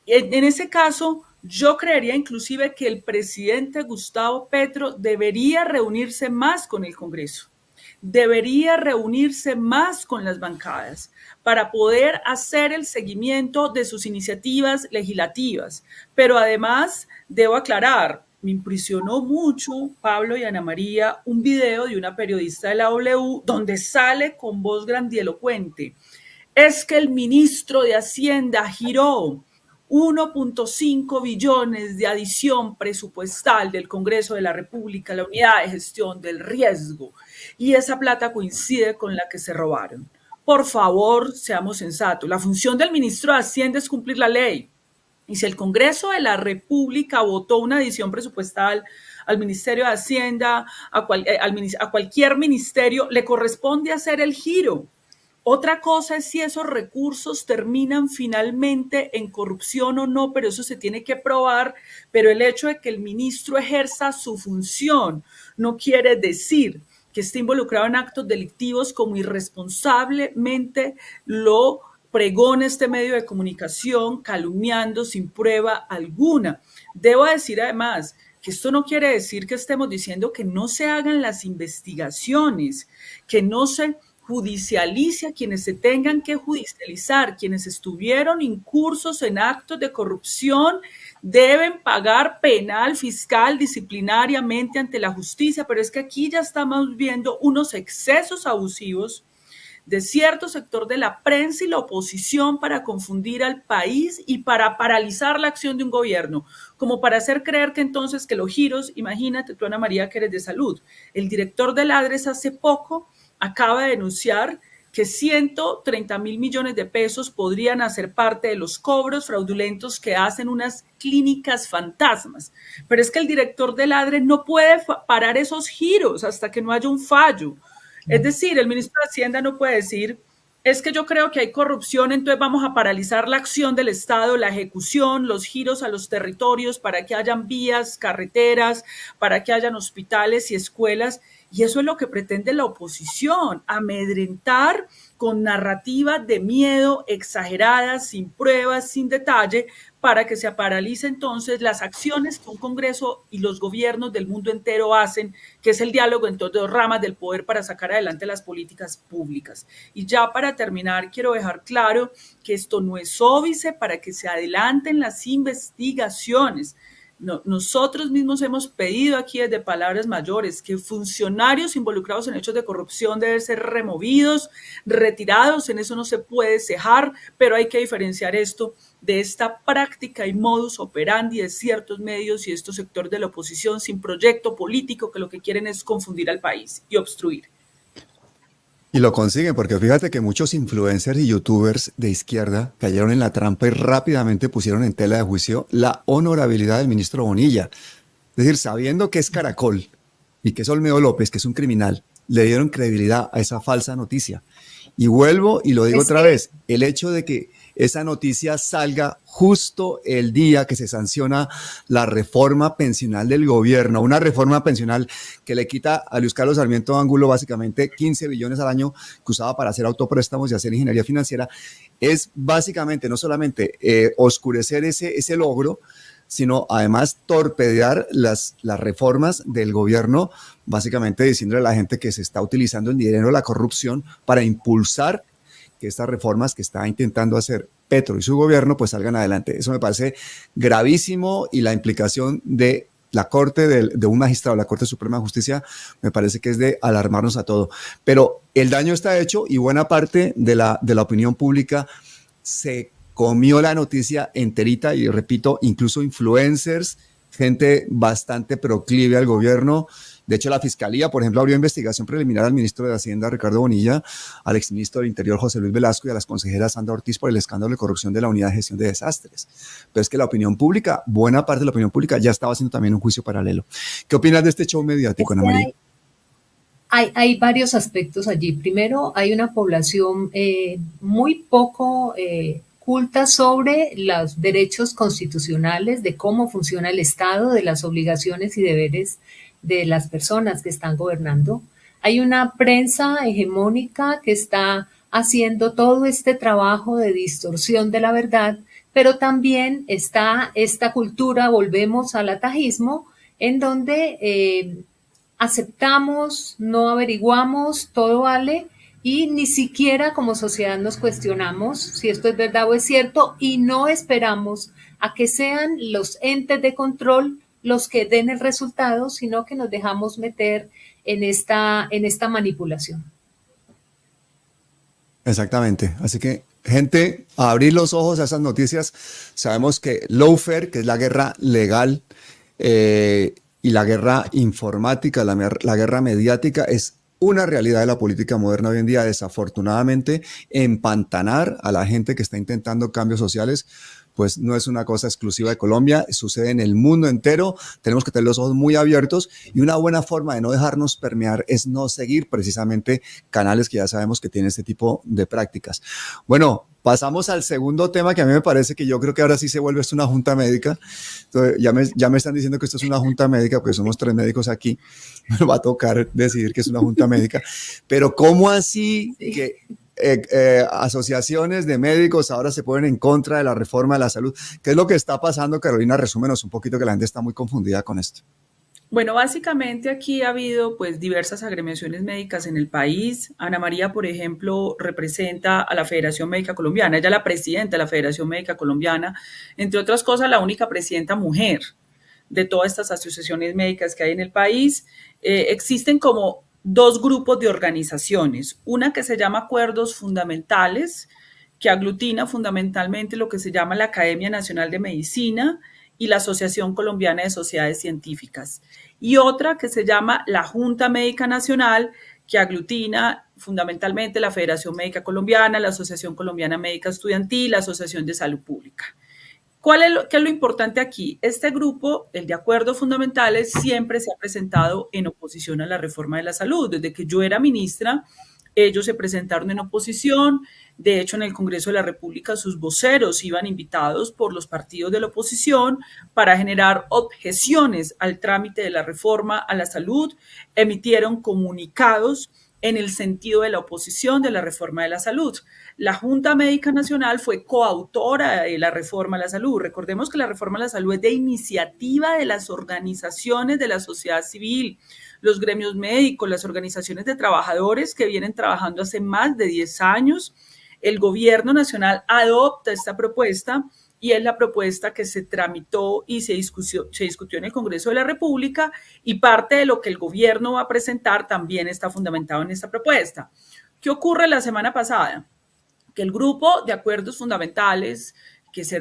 En ese caso, yo creería inclusive que el presidente Gustavo Petro debería reunirse más con el Congreso, debería reunirse más con las bancadas para poder hacer el seguimiento de sus iniciativas legislativas. Pero además, debo aclarar, me impresionó mucho, Pablo y Ana María, un video de una periodista de la W donde sale con voz grandilocuente: es que el ministro de Hacienda giró 1.5 billones de adición presupuestal del Congreso de la República, la unidad de gestión del riesgo, y esa plata coincide con la que se robaron. Por favor, seamos sensatos. La función del ministro de Hacienda es cumplir la ley. Y si el Congreso de la República votó una adición presupuestal al Ministerio de Hacienda, a cualquier ministerio, le corresponde hacer el giro. Otra cosa es si esos recursos terminan finalmente en corrupción o no, pero eso se tiene que probar. Pero el hecho de que el ministro ejerza su función no quiere decir que esté involucrado en actos delictivos, como irresponsablemente lo pregona este medio de comunicación, calumniando sin prueba alguna. Debo decir además que esto no quiere decir que estemos diciendo que no se hagan las investigaciones, que no se judicialice a quienes se tengan que judicializar. Quienes estuvieron incursos en actos de corrupción deben pagar penal, fiscal, disciplinariamente ante la justicia, pero es que aquí ya estamos viendo unos excesos abusivos de cierto sector de la prensa y la oposición para confundir al país y para paralizar la acción de un gobierno, como para hacer creer que entonces que los giros, imagínate tú, Ana María, que eres de salud, el director del ADRES hace poco acaba de denunciar que 130.000 millones de pesos podrían hacer parte de los cobros fraudulentos que hacen unas clínicas fantasmas. Pero es que el director del ADRE no puede parar esos giros hasta que no haya un fallo. Es decir, el ministro de Hacienda no puede decir, es que yo creo que hay corrupción, entonces vamos a paralizar la acción del Estado, la ejecución, los giros a los territorios para que hayan vías, carreteras, para que hayan hospitales y escuelas. Y eso es lo que pretende la oposición, amedrentar con narrativas de miedo exageradas, sin pruebas, sin detalle, para que se paralice entonces las acciones que un Congreso y los gobiernos del mundo entero hacen, que es el diálogo entre dos ramas del poder para sacar adelante las políticas públicas. Y ya para terminar, quiero dejar claro que esto no es óbice para que se adelanten las investigaciones. No, nosotros mismos hemos pedido aquí desde Palabras Mayores que funcionarios involucrados en hechos de corrupción deben ser removidos, retirados, en eso no se puede cejar, pero hay que diferenciar esto de esta práctica y modus operandi de ciertos medios y estos sectores de la oposición sin proyecto político que lo que quieren es confundir al país y obstruir. Y lo consiguen, porque fíjate que muchos influencers y youtubers de izquierda cayeron en la trampa y rápidamente pusieron en tela de juicio la honorabilidad del ministro Bonilla. Es decir, sabiendo que es Caracol y que es Olmedo López, que es un criminal, le dieron credibilidad a esa falsa noticia. Y vuelvo y lo digo otra vez, el hecho de que esa noticia salga justo el día que se sanciona la reforma pensional del gobierno, una reforma pensional que le quita a Luis Carlos Sarmiento Ángulo básicamente 15 billones al año que usaba para hacer autopréstamos y hacer ingeniería financiera, es básicamente no solamente oscurecer ese logro, sino además torpedear las reformas del gobierno, básicamente diciéndole a la gente que se está utilizando el dinero de la corrupción para impulsar que estas reformas que está intentando hacer Petro y su gobierno pues salgan adelante. Eso me parece gravísimo y la implicación de la Corte, de un magistrado de la Corte Suprema de Justicia, me parece que es de alarmarnos a todo. Pero el daño está hecho y buena parte de la opinión pública se comió la noticia enterita y repito, incluso influencers, gente bastante proclive al gobierno. De hecho, la Fiscalía, por ejemplo, abrió investigación preliminar al ministro de Hacienda, Ricardo Bonilla, al exministro del Interior, José Luis Velasco, y a las consejeras Sandra Ortiz por el escándalo de corrupción de la Unidad de Gestión de Desastres. Pero es que la opinión pública, buena parte de la opinión pública, ya estaba haciendo también un juicio paralelo. ¿Qué opinas de este show mediático, Ana María? Hay varios aspectos allí. Primero, hay una población muy poco culta sobre los derechos constitucionales, de cómo funciona el Estado, de las obligaciones y deberes de las personas que están gobernando. Hay una prensa hegemónica que está haciendo todo este trabajo de distorsión de la verdad, pero también está esta cultura, volvemos al atajismo, en donde aceptamos, no averiguamos, todo vale, y ni siquiera como sociedad nos cuestionamos si esto es verdad o es cierto y no esperamos a que sean los entes de control los que den el resultado, sino que nos dejamos meter en esta manipulación. Exactamente. Así que, gente, a abrir los ojos a esas noticias. Sabemos que lawfare, que es la guerra legal, y la guerra informática, la guerra mediática, es una realidad de la política moderna hoy en día. Desafortunadamente, empantanar a la gente que está intentando cambios sociales, pues no es una cosa exclusiva de Colombia, sucede en el mundo entero. Tenemos que tener los ojos muy abiertos y una buena forma de no dejarnos permear es no seguir precisamente canales que ya sabemos que tienen este tipo de prácticas. Bueno, pasamos al segundo tema que a mí me parece que yo creo que ahora sí se vuelve esto una junta médica. Entonces, ya me están diciendo que esto es una junta médica porque somos 3 médicos aquí. Me va a tocar decidir que es una junta médica. Pero ¿cómo así que asociaciones de médicos ahora se ponen en contra de la reforma de la salud? ¿Qué es lo que está pasando, Carolina? Resúmenos un poquito, que la gente está muy confundida con esto. Bueno, básicamente aquí ha habido pues diversas agremiaciones médicas en el país. Ana María, por ejemplo, representa a la Federación Médica Colombiana. Ella es la presidenta de la Federación Médica Colombiana, entre otras cosas, la única presidenta mujer de todas estas asociaciones médicas que hay en el país. Existen como dos grupos de organizaciones, una que se llama Acuerdos Fundamentales, que aglutina fundamentalmente lo que se llama la Academia Nacional de Medicina y la Asociación Colombiana de Sociedades Científicas, y otra que se llama la Junta Médica Nacional, que aglutina fundamentalmente la Federación Médica Colombiana, la Asociación Colombiana Médica Estudiantil, la Asociación de Salud Pública. ¿Qué es lo importante aquí? Este grupo, el de acuerdos fundamentales, siempre se ha presentado en oposición a la reforma de la salud. Desde que yo era ministra, ellos se presentaron en oposición. De hecho, en el Congreso de la República, sus voceros iban invitados por los partidos de la oposición para generar objeciones al trámite de la reforma a la salud. Emitieron comunicados en el sentido de la oposición de la reforma de la salud. La Junta Médica Nacional fue coautora de la reforma a la salud. Recordemos que la reforma a la salud es de iniciativa de las organizaciones de la sociedad civil, los gremios médicos, las organizaciones de trabajadores que vienen trabajando hace más de 10 años. El gobierno nacional adopta esta propuesta y es la propuesta que se tramitó y se discutió en el Congreso de la República, y parte de lo que el gobierno va a presentar también está fundamentado en esta propuesta. ¿Qué ocurre la semana pasada? Que el grupo de acuerdos fundamentales que se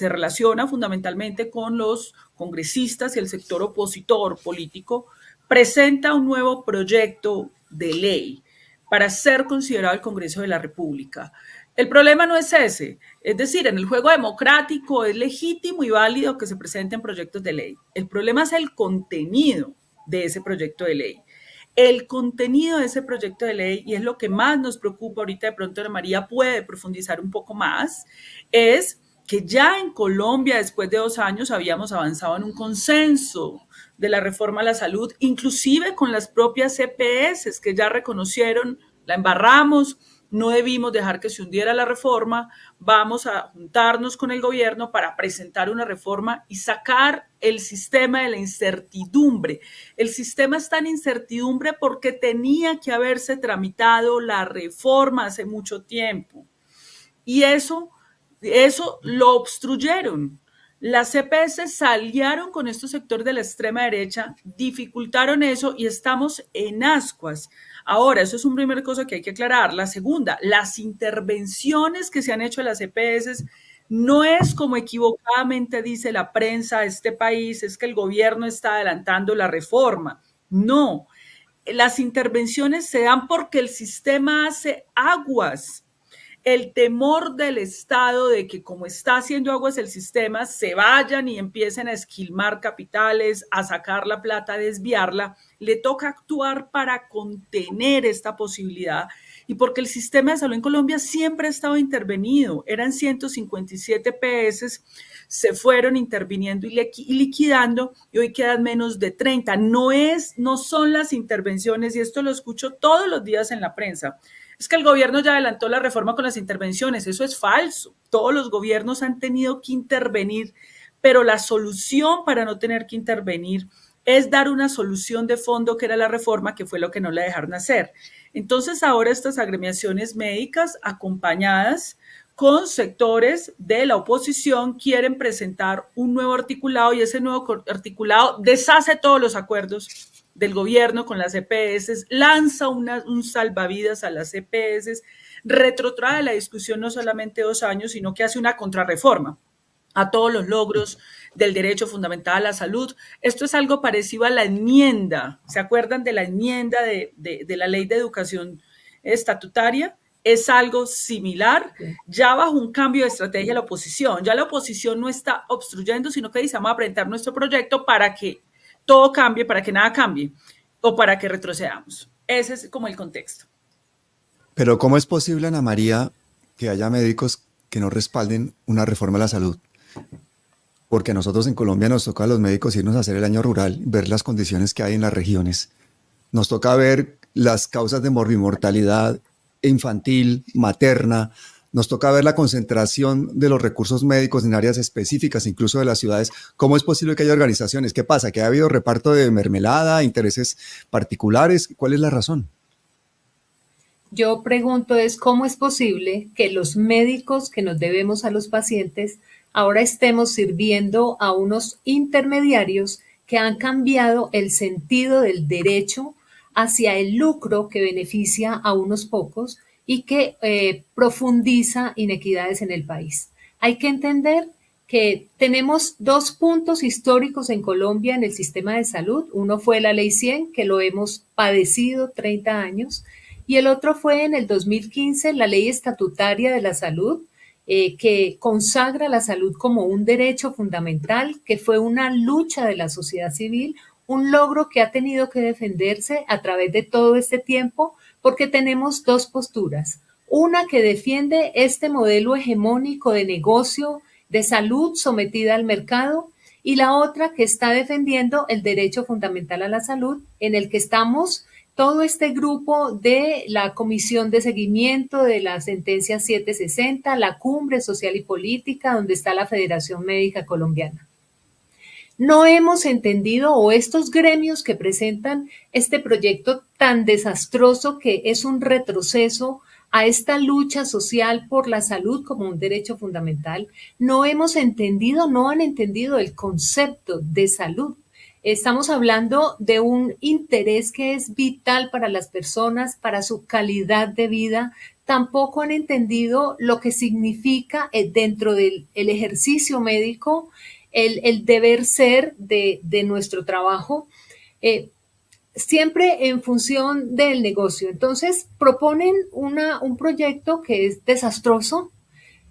relaciona fundamentalmente con los congresistas y el sector opositor político presenta un nuevo proyecto de ley para ser considerado el Congreso de la República. El problema no es ese, es decir, en el juego democrático es legítimo y válido que se presenten proyectos de ley. El problema es el contenido de ese proyecto de ley. El contenido de ese proyecto de ley, y es lo que más nos preocupa ahorita, de pronto Ana María puede profundizar un poco más, es que ya en Colombia, después de 2 años, habíamos avanzado en un consenso de la reforma a la salud, inclusive con las propias EPS que ya reconocieron, la embarramos, no debimos dejar que se hundiera la reforma, vamos a juntarnos con el gobierno para presentar una reforma y sacar el sistema de la incertidumbre. El sistema está en incertidumbre porque tenía que haberse tramitado la reforma hace mucho tiempo. Y eso lo obstruyeron. Las CPS salieron con estos sectores de la extrema derecha, dificultaron eso y estamos en ascuas. Ahora, eso es una primera cosa que hay que aclarar. La segunda, las intervenciones que se han hecho en las EPS no es como equivocadamente dice la prensa de este país, es que el gobierno está adelantando la reforma. No, las intervenciones se dan porque el sistema hace aguas. El temor del Estado de que, como está haciendo aguas el sistema, se vayan y empiecen a esquilmar capitales, a sacar la plata, a desviarla, le toca actuar para contener esta posibilidad. Y porque el sistema de salud en Colombia siempre ha estado intervenido, eran 157 PS, se fueron interviniendo y liquidando, y hoy quedan menos de 30. No son las intervenciones, y esto lo escucho todos los días en la prensa. Es que el gobierno ya adelantó la reforma con las intervenciones. Eso es falso. Todos los gobiernos han tenido que intervenir, pero la solución para no tener que intervenir es dar una solución de fondo, que era la reforma, que fue lo que no la dejaron hacer. Entonces ahora estas agremiaciones médicas, acompañadas con sectores de la oposición, quieren presentar un nuevo articulado, y ese nuevo articulado deshace todos los acuerdos del gobierno con las EPS, lanza un salvavidas a las EPS, retrotrae la discusión no solamente 2 años, sino que hace una contrarreforma a todos los logros del derecho fundamental a la salud. Esto es algo parecido a la enmienda, ¿se acuerdan de la enmienda de la ley de educación estatutaria? Es algo similar, ya bajo un cambio de estrategia de la oposición. Ya la oposición no está obstruyendo, sino que dice, vamos a presentar nuestro proyecto para que todo cambie, para que nada cambie, o para que retrocedamos. Ese es como el contexto. Pero ¿cómo es posible, Ana María, que haya médicos que no respalden una reforma a la salud? Porque a nosotros en Colombia nos toca a los médicos irnos a hacer el año rural, ver las condiciones que hay en las regiones. Nos toca ver las causas de morbimortalidad infantil, materna. Nos toca ver la concentración de los recursos médicos en áreas específicas, incluso de las ciudades. ¿Cómo es posible que haya organizaciones? ¿Qué pasa? ¿Que ha habido reparto de mermelada, intereses particulares? ¿Cuál es la razón? Yo pregunto ¿cómo es posible que los médicos que nos debemos a los pacientes ahora estemos sirviendo a unos intermediarios que han cambiado el sentido del derecho hacia el lucro que beneficia a unos pocos y que profundiza inequidades en el país. Hay que entender que tenemos dos puntos históricos en Colombia en el sistema de salud. Uno fue la Ley 100, que lo hemos padecido 30 años, y el otro fue en el 2015 la Ley Estatutaria de la Salud, que consagra la salud como un derecho fundamental, que fue una lucha de la sociedad civil, un logro que ha tenido que defenderse a través de todo este tiempo, porque tenemos dos posturas. Una que defiende este modelo hegemónico de negocio, de salud sometida al mercado, y la otra que está defendiendo el derecho fundamental a la salud, en el que estamos todo este grupo de la Comisión de Seguimiento de la Sentencia 760, la Cumbre Social y Política, donde está la Federación Médica Colombiana. No hemos entendido, o estos gremios que presentan este proyecto tan desastroso que es un retroceso a esta lucha social por la salud como un derecho fundamental, no hemos entendido, no han entendido el concepto de salud. Estamos hablando de un interés que es vital para las personas, para su calidad de vida. Tampoco han entendido lo que significa dentro del ejercicio médico el deber ser de nuestro trabajo, siempre en función del negocio. Entonces proponen un proyecto que es desastroso,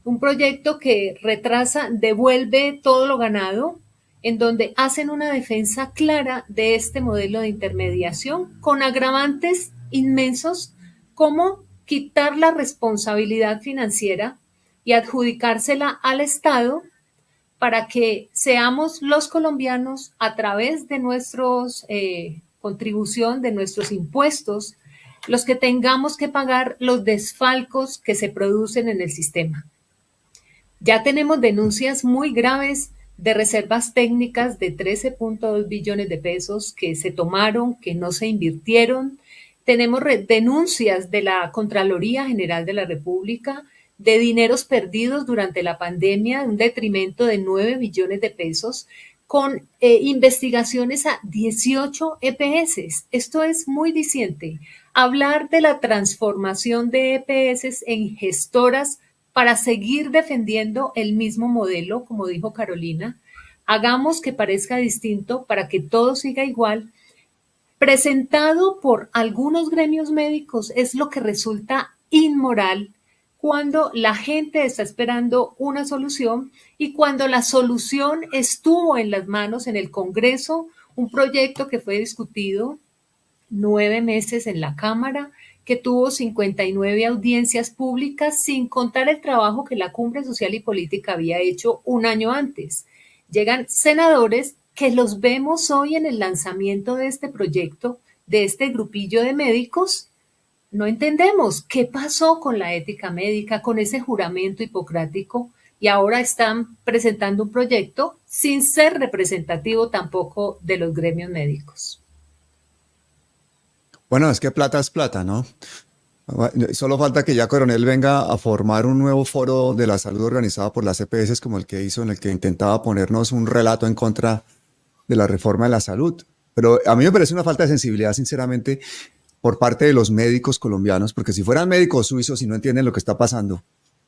un proyecto que retrasa, devuelve todo lo ganado, en donde hacen una defensa clara de este modelo de intermediación con agravantes inmensos como quitar la responsabilidad financiera y adjudicársela al Estado para que seamos los colombianos a través de nuestros contribución, de nuestros impuestos, los que tengamos que pagar los desfalcos que se producen en el sistema. Ya tenemos denuncias muy graves de reservas técnicas de 13.2 billones de pesos que se tomaron, que no se invirtieron. Tenemos denuncias de la Contraloría General de la República de dineros perdidos durante la pandemia, un detrimento de 9 billones de pesos, con investigaciones a 18 EPS. Esto es muy diciente. Hablar de la transformación de EPS en gestoras para seguir defendiendo el mismo modelo, como dijo Carolina, hagamos que parezca distinto para que todo siga igual, presentado por algunos gremios médicos, es lo que resulta inmoral cuando la gente está esperando una solución y cuando la solución estuvo en las manos en el Congreso, un proyecto que fue discutido 9 meses en la Cámara, que tuvo 59 audiencias públicas, sin contar el trabajo que la Cumbre Social y Política había hecho un año antes. Llegan senadores que los vemos hoy en el lanzamiento de este proyecto, de este grupillo de médicos. No entendemos qué pasó con la ética médica, con ese juramento hipocrático, y ahora están presentando un proyecto sin ser representativo tampoco de los gremios médicos. Bueno, es que plata es plata, ¿no? Solo falta que ya Coronel venga a formar un nuevo foro de la salud organizado por las EPS como el que hizo, en el que intentaba ponernos un relato en contra de la reforma de la salud. Pero a mí me parece una falta de sensibilidad, sinceramente, por parte de los médicos colombianos, porque si fueran médicos suizos y no entienden lo que está pasando,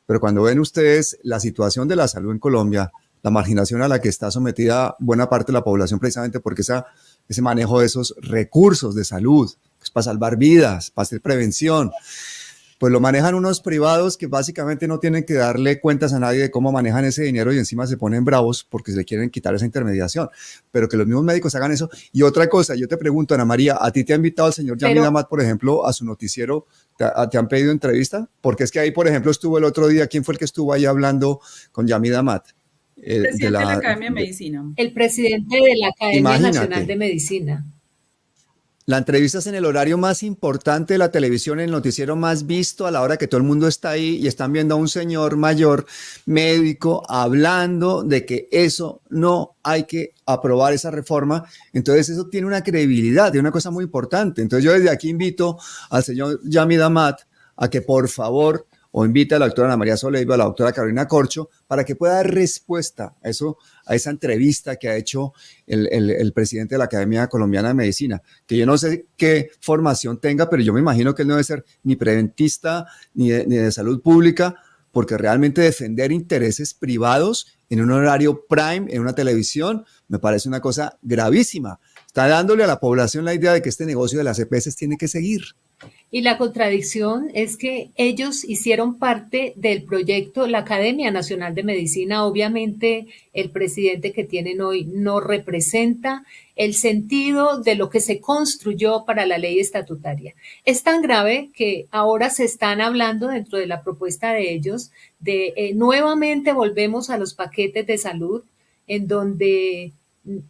pero cuando ven ustedes la situación de la salud en Colombia, la marginación a la que está sometida buena parte de la población precisamente porque ese manejo de esos recursos de salud, es para salvar vidas, para hacer prevención, pues lo manejan unos privados que básicamente no tienen que darle cuentas a nadie de cómo manejan ese dinero y encima se ponen bravos porque se le quieren quitar esa intermediación. Pero que los mismos médicos hagan eso. Y otra cosa, yo te pregunto, Ana María, ¿a ti te ha invitado el señor Yamid Amat, por ejemplo, a su noticiero? ¿Te han pedido entrevista? Porque es que ahí, por ejemplo, estuvo el otro día, ¿quién fue el que estuvo ahí hablando con Yamid Amat? El presidente de la Academia de Medicina. El presidente de la Academia Nacional de Medicina. La entrevista es en el horario más importante de la televisión, en el noticiero más visto, a la hora que todo el mundo está ahí y están viendo a un señor mayor médico hablando de que eso no hay que aprobar esa reforma. Entonces eso tiene una credibilidad, tiene una cosa muy importante. Entonces yo desde aquí invito al señor Yamid Amat a que por favor o invite a la doctora Ana María Soleiva, a la doctora Carolina Corcho, para que pueda dar respuesta a eso, a esa entrevista que ha hecho el presidente de la Academia Colombiana de Medicina, que yo no sé qué formación tenga, pero yo me imagino que él no debe ser ni preventista ni de salud pública, porque realmente defender intereses privados en un horario prime, en una televisión, me parece una cosa gravísima. Está dándole a la población la idea de que este negocio de las EPS tiene que seguir. Y la contradicción es que ellos hicieron parte del proyecto, la Academia Nacional de Medicina. Obviamente, el presidente que tienen hoy no representa el sentido de lo que se construyó para la ley estatutaria. Es tan grave que ahora se están hablando dentro de la propuesta de ellos de nuevamente volvemos a los paquetes de salud en donde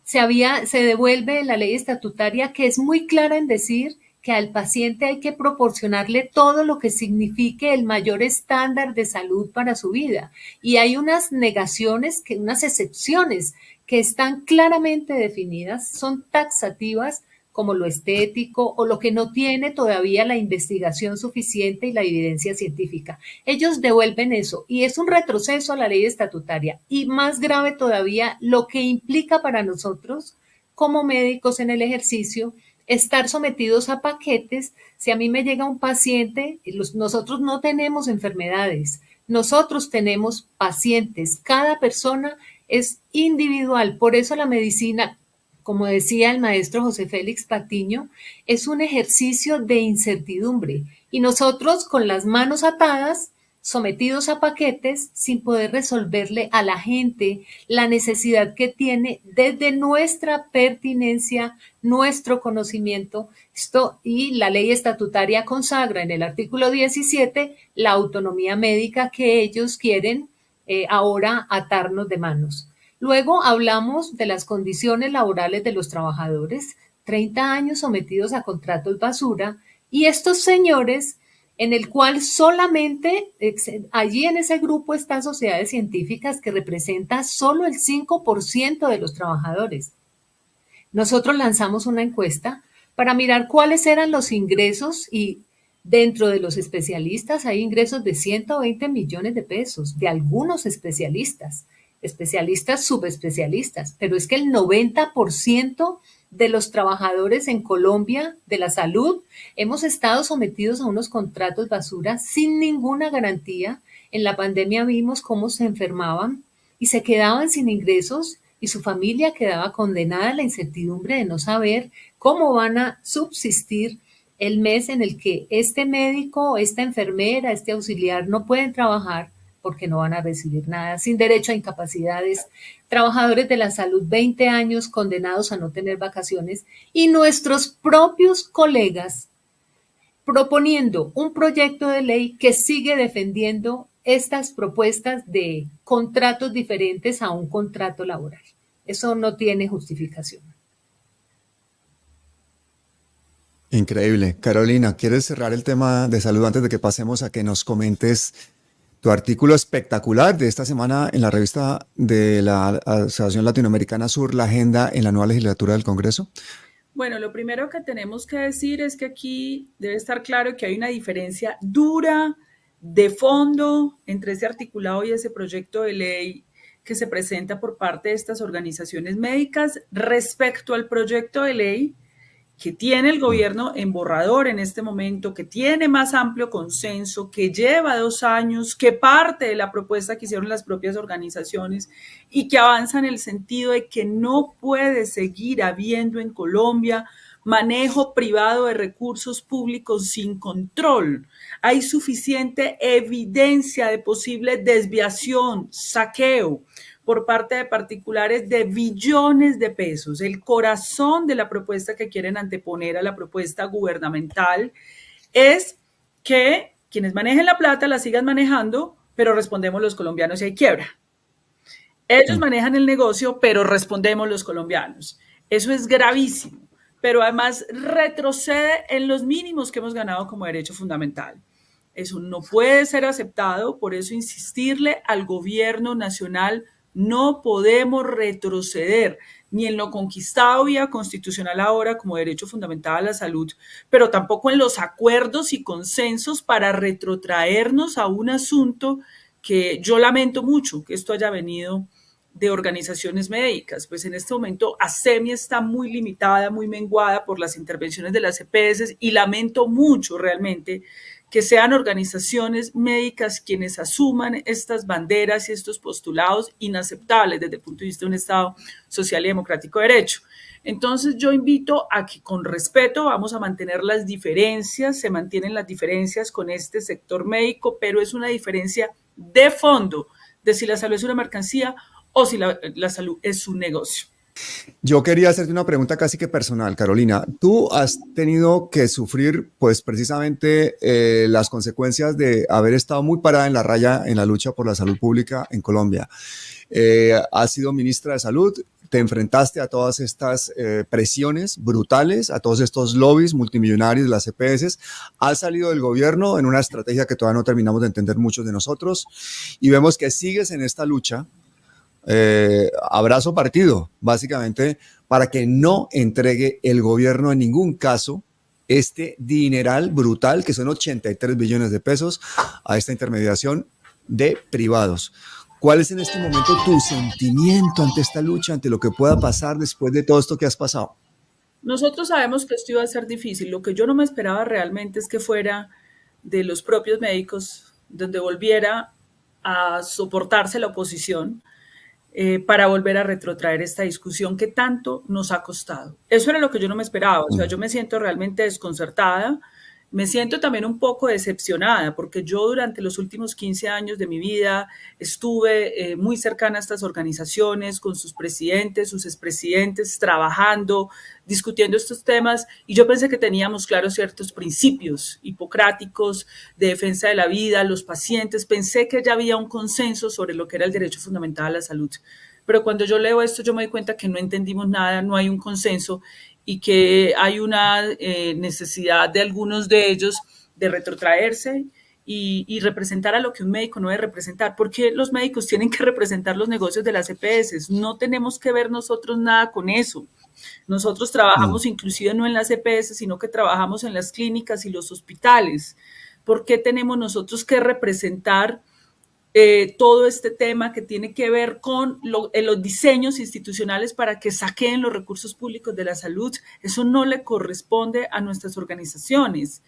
se devuelve la ley estatutaria, que es muy clara en decir que al paciente hay que proporcionarle todo lo que signifique el mayor estándar de salud para su vida. Y hay unas negaciones, unas excepciones que están claramente definidas, son taxativas, como lo estético o lo que no tiene todavía la investigación suficiente y la evidencia científica. Ellos devuelven eso y es un retroceso a la ley estatutaria. Y más grave todavía, lo que implica para nosotros como médicos en el ejercicio estar sometidos a paquetes. Si a mí me llega un paciente, nosotros no tenemos enfermedades, nosotros tenemos pacientes, cada persona es individual, por eso la medicina, como decía el maestro José Félix Patiño, es un ejercicio de incertidumbre y nosotros con las manos atadas, sometidos a paquetes, sin poder resolverle a la gente la necesidad que tiene desde nuestra pertinencia, nuestro conocimiento. Y la ley estatutaria consagra en el artículo 17 la autonomía médica que ellos quieren ahora atarnos de manos. Luego hablamos de las condiciones laborales de los trabajadores, 30 años sometidos a contratos basura, y estos señores, en el cual solamente allí en ese grupo están sociedades científicas que representan solo el 5% de los trabajadores. Nosotros lanzamos una encuesta para mirar cuáles eran los ingresos y dentro de los especialistas hay ingresos de 120 millones de pesos, de algunos especialistas, subespecialistas, pero es que el 90% de los trabajadores en Colombia de la salud hemos estado sometidos a unos contratos basura sin ninguna garantía. En la pandemia vimos cómo se enfermaban y se quedaban sin ingresos y su familia quedaba condenada a la incertidumbre de no saber cómo van a subsistir el mes en el que este médico, esta enfermera, este auxiliar no pueden trabajar porque no van a recibir nada, sin derecho a incapacidades, trabajadores de la salud 20 años condenados a no tener vacaciones y nuestros propios colegas proponiendo un proyecto de ley que sigue defendiendo estas propuestas de contratos diferentes a un contrato laboral. Eso no tiene justificación. Increíble. Carolina, ¿quieres cerrar el tema de salud antes de que pasemos a que nos comentes tu artículo espectacular de esta semana en la revista de la Asociación Latinoamericana Sur, la agenda en la nueva legislatura del Congreso? Bueno, lo primero que tenemos que decir es que aquí debe estar claro que hay una diferencia dura de fondo entre ese articulado y ese proyecto de ley que se presenta por parte de estas organizaciones médicas respecto al proyecto de ley que tiene el gobierno en borrador en este momento, que tiene más amplio consenso, que lleva 2 años, que parte de la propuesta que hicieron las propias organizaciones y que avanza en el sentido de que no puede seguir habiendo en Colombia manejo privado de recursos públicos sin control. Hay suficiente evidencia de posible desviación, saqueo por parte de particulares de billones de pesos. El corazón de la propuesta que quieren anteponer a la propuesta gubernamental es que quienes manejen la plata la sigan manejando, pero respondemos los colombianos si hay quiebra. Ellos manejan el negocio, pero respondemos los colombianos. Eso es gravísimo, pero además retrocede en los mínimos que hemos ganado como derecho fundamental. Eso no puede ser aceptado, por eso insistirle al gobierno nacional. No podemos retroceder. ni en lo conquistado vía constitucional ahora como derecho fundamental a la salud, pero tampoco en los acuerdos y consensos para retrotraernos a un asunto que yo lamento mucho que esto haya venido de organizaciones médicas. Pues en este momento ASEMI está muy limitada, muy menguada por las intervenciones de las EPS y lamento mucho realmente que sean organizaciones médicas quienes asuman estas banderas y estos postulados inaceptables desde el punto de vista de un Estado social y democrático de derecho. Entonces yo invito a que con respeto vamos a mantener las diferencias, se mantienen las diferencias con este sector médico, pero es una diferencia de fondo de si la salud es una mercancía o si la salud es un negocio. Yo quería hacerte una pregunta casi que personal, Carolina. Tú has tenido que sufrir, pues precisamente las consecuencias de haber estado muy parada en la raya en la lucha por la salud pública en Colombia. Has sido ministra de Salud, te enfrentaste a todas estas presiones brutales, a todos estos lobbies multimillonarios de las EPS, has salido del gobierno en una estrategia que todavía no terminamos de entender muchos de nosotros y vemos que sigues en esta lucha. Abrazo partido, básicamente, para que no entregue el gobierno en ningún caso este dineral brutal, que son 83 billones de pesos, a esta intermediación de privados. ¿Cuál es en este momento tu sentimiento ante esta lucha, ante lo que pueda pasar después de todo esto que has pasado? Nosotros sabemos que esto iba a ser difícil. Lo que yo no me esperaba realmente es que fuera de los propios médicos, donde volviera a soportarse la oposición, para volver a retrotraer esta discusión que tanto nos ha costado. Eso era lo que yo no me esperaba, o sea, yo me siento realmente desconcertada, me siento también un poco decepcionada, porque yo durante los últimos 15 años de mi vida estuve muy cercana a estas organizaciones, con sus presidentes, sus expresidentes, trabajando, discutiendo estos temas, y yo pensé que teníamos claros ciertos principios hipocráticos de defensa de la vida, los pacientes, pensé que ya había un consenso sobre lo que era el derecho fundamental a la salud. Pero cuando yo leo esto, yo me doy cuenta que no entendimos nada, no hay un consenso y que hay una necesidad de algunos de ellos de retrotraerse y representar a lo que un médico no debe representar. ¿Por qué los médicos tienen que representar los negocios de las EPS? No tenemos que ver nosotros nada con eso. Nosotros trabajamos inclusive no en las EPS, sino que trabajamos en las clínicas y los hospitales. ¿Por qué tenemos nosotros que representar todo este tema que tiene que ver con los diseños institucionales para que saqueen los recursos públicos de la salud? Eso no le corresponde a nuestras organizaciones.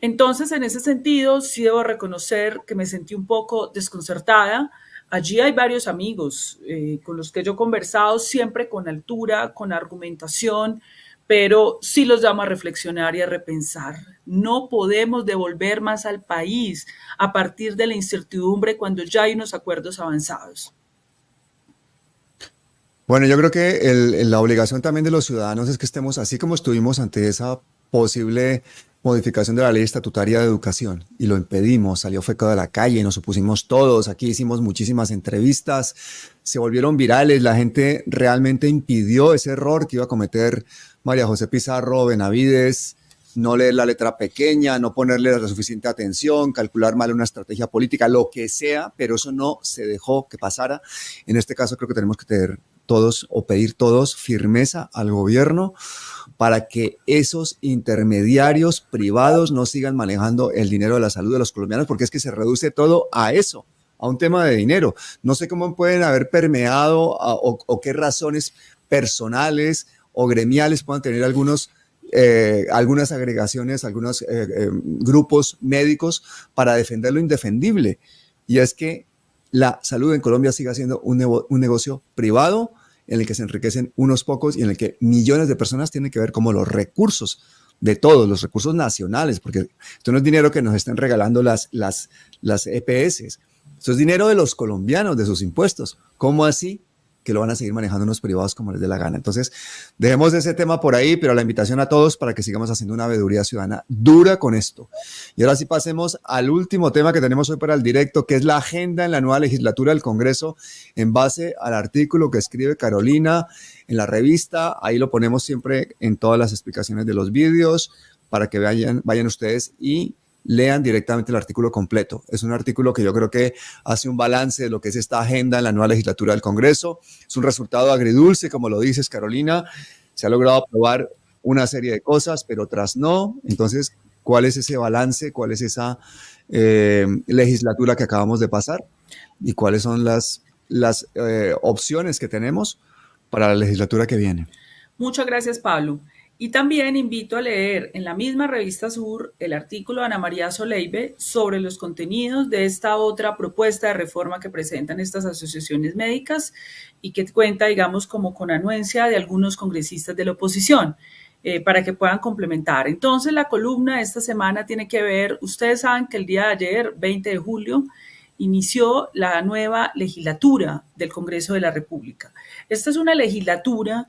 Entonces, en ese sentido, sí debo reconocer que me sentí un poco desconcertada. Allí hay varios amigos con los que yo he conversado, siempre con altura, con argumentación, pero sí los llamo a reflexionar y a repensar. No podemos devolver más al país a partir de la incertidumbre cuando ya hay unos acuerdos avanzados. Bueno, yo creo que la obligación también de los ciudadanos es que estemos así como estuvimos ante esa posible modificación de la ley estatutaria de educación y lo impedimos, salió FECO de la calle, nos opusimos todos, aquí hicimos muchísimas entrevistas, se volvieron virales, la gente realmente impidió ese error que iba a cometer María José Pizarro Benavides, no leer la letra pequeña, no ponerle la suficiente atención, calcular mal una estrategia política, lo que sea, pero eso no se dejó que pasara. En este caso creo que tenemos que tener todos o pedir todos firmeza al gobierno para que esos intermediarios privados no sigan manejando el dinero de la salud de los colombianos, porque es que se reduce todo a eso, a un tema de dinero. No sé cómo pueden haber permeado o qué razones personales o gremiales puedan tener algunas agregaciones, algunos grupos médicos para defender lo indefendible. Y es que la salud en Colombia sigue siendo un negocio privado en el que se enriquecen unos pocos y en el que millones de personas tienen que ver como los recursos de todos, los recursos nacionales, porque esto no es dinero que nos estén regalando las EPS, esto es dinero de los colombianos, de sus impuestos. ¿Cómo así que lo van a seguir manejando unos privados como les dé la gana? Entonces, dejemos ese tema por ahí, pero la invitación a todos para que sigamos haciendo una veeduría ciudadana dura con esto. Y ahora sí pasemos al último tema que tenemos hoy para el directo, que es la agenda en la nueva legislatura del Congreso, en base al artículo que escribe Carolina en la revista. Ahí lo ponemos siempre en todas las explicaciones de los vídeos para que vayan ustedes y lean directamente el artículo completo. Es un artículo que yo creo que hace un balance de lo que es esta agenda en la nueva legislatura del Congreso. Es un resultado agridulce, como lo dices, Carolina. Se ha logrado aprobar una serie de cosas, pero otras no. Entonces, ¿cuál es ese balance? ¿Cuál es esa legislatura que acabamos de pasar? ¿Y cuáles son las opciones que tenemos para la legislatura que viene? Muchas gracias, Pablo. Y también invito a leer en la misma revista Sur el artículo de Ana María Soleibe sobre los contenidos de esta otra propuesta de reforma que presentan estas asociaciones médicas y que cuenta, digamos, como con anuencia de algunos congresistas de la oposición, para que puedan complementar. Entonces, la columna de esta semana tiene que ver, ustedes saben que el día de ayer, 20 de julio, inició la nueva legislatura del Congreso de la República. Esta es una legislatura